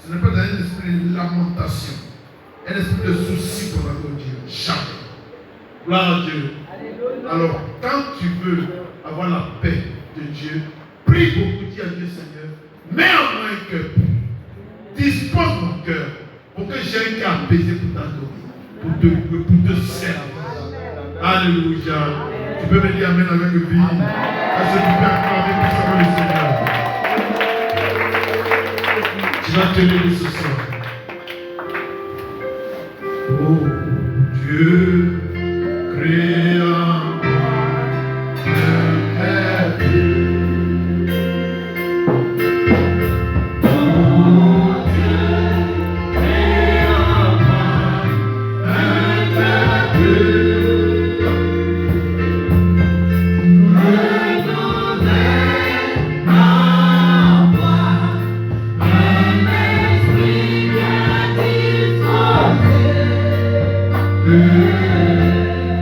Ce n'est pas dans un esprit de lamentation, un esprit de souci pour adore Dieu. Jamais. Gloire à Dieu. Alors, quand tu veux avoir la paix de Dieu, prie beaucoup, dis à Dieu, Seigneur, mets en moi un cœur, dispose mon cœur pour que j'ai un cœur apaisé pour t'adorer, pour te servir. Alléluia. Tu peux me dire Amen avec vie. Est-ce que tu peux acclamer puissamment le Seigneur? Tu vas te lever ce soir.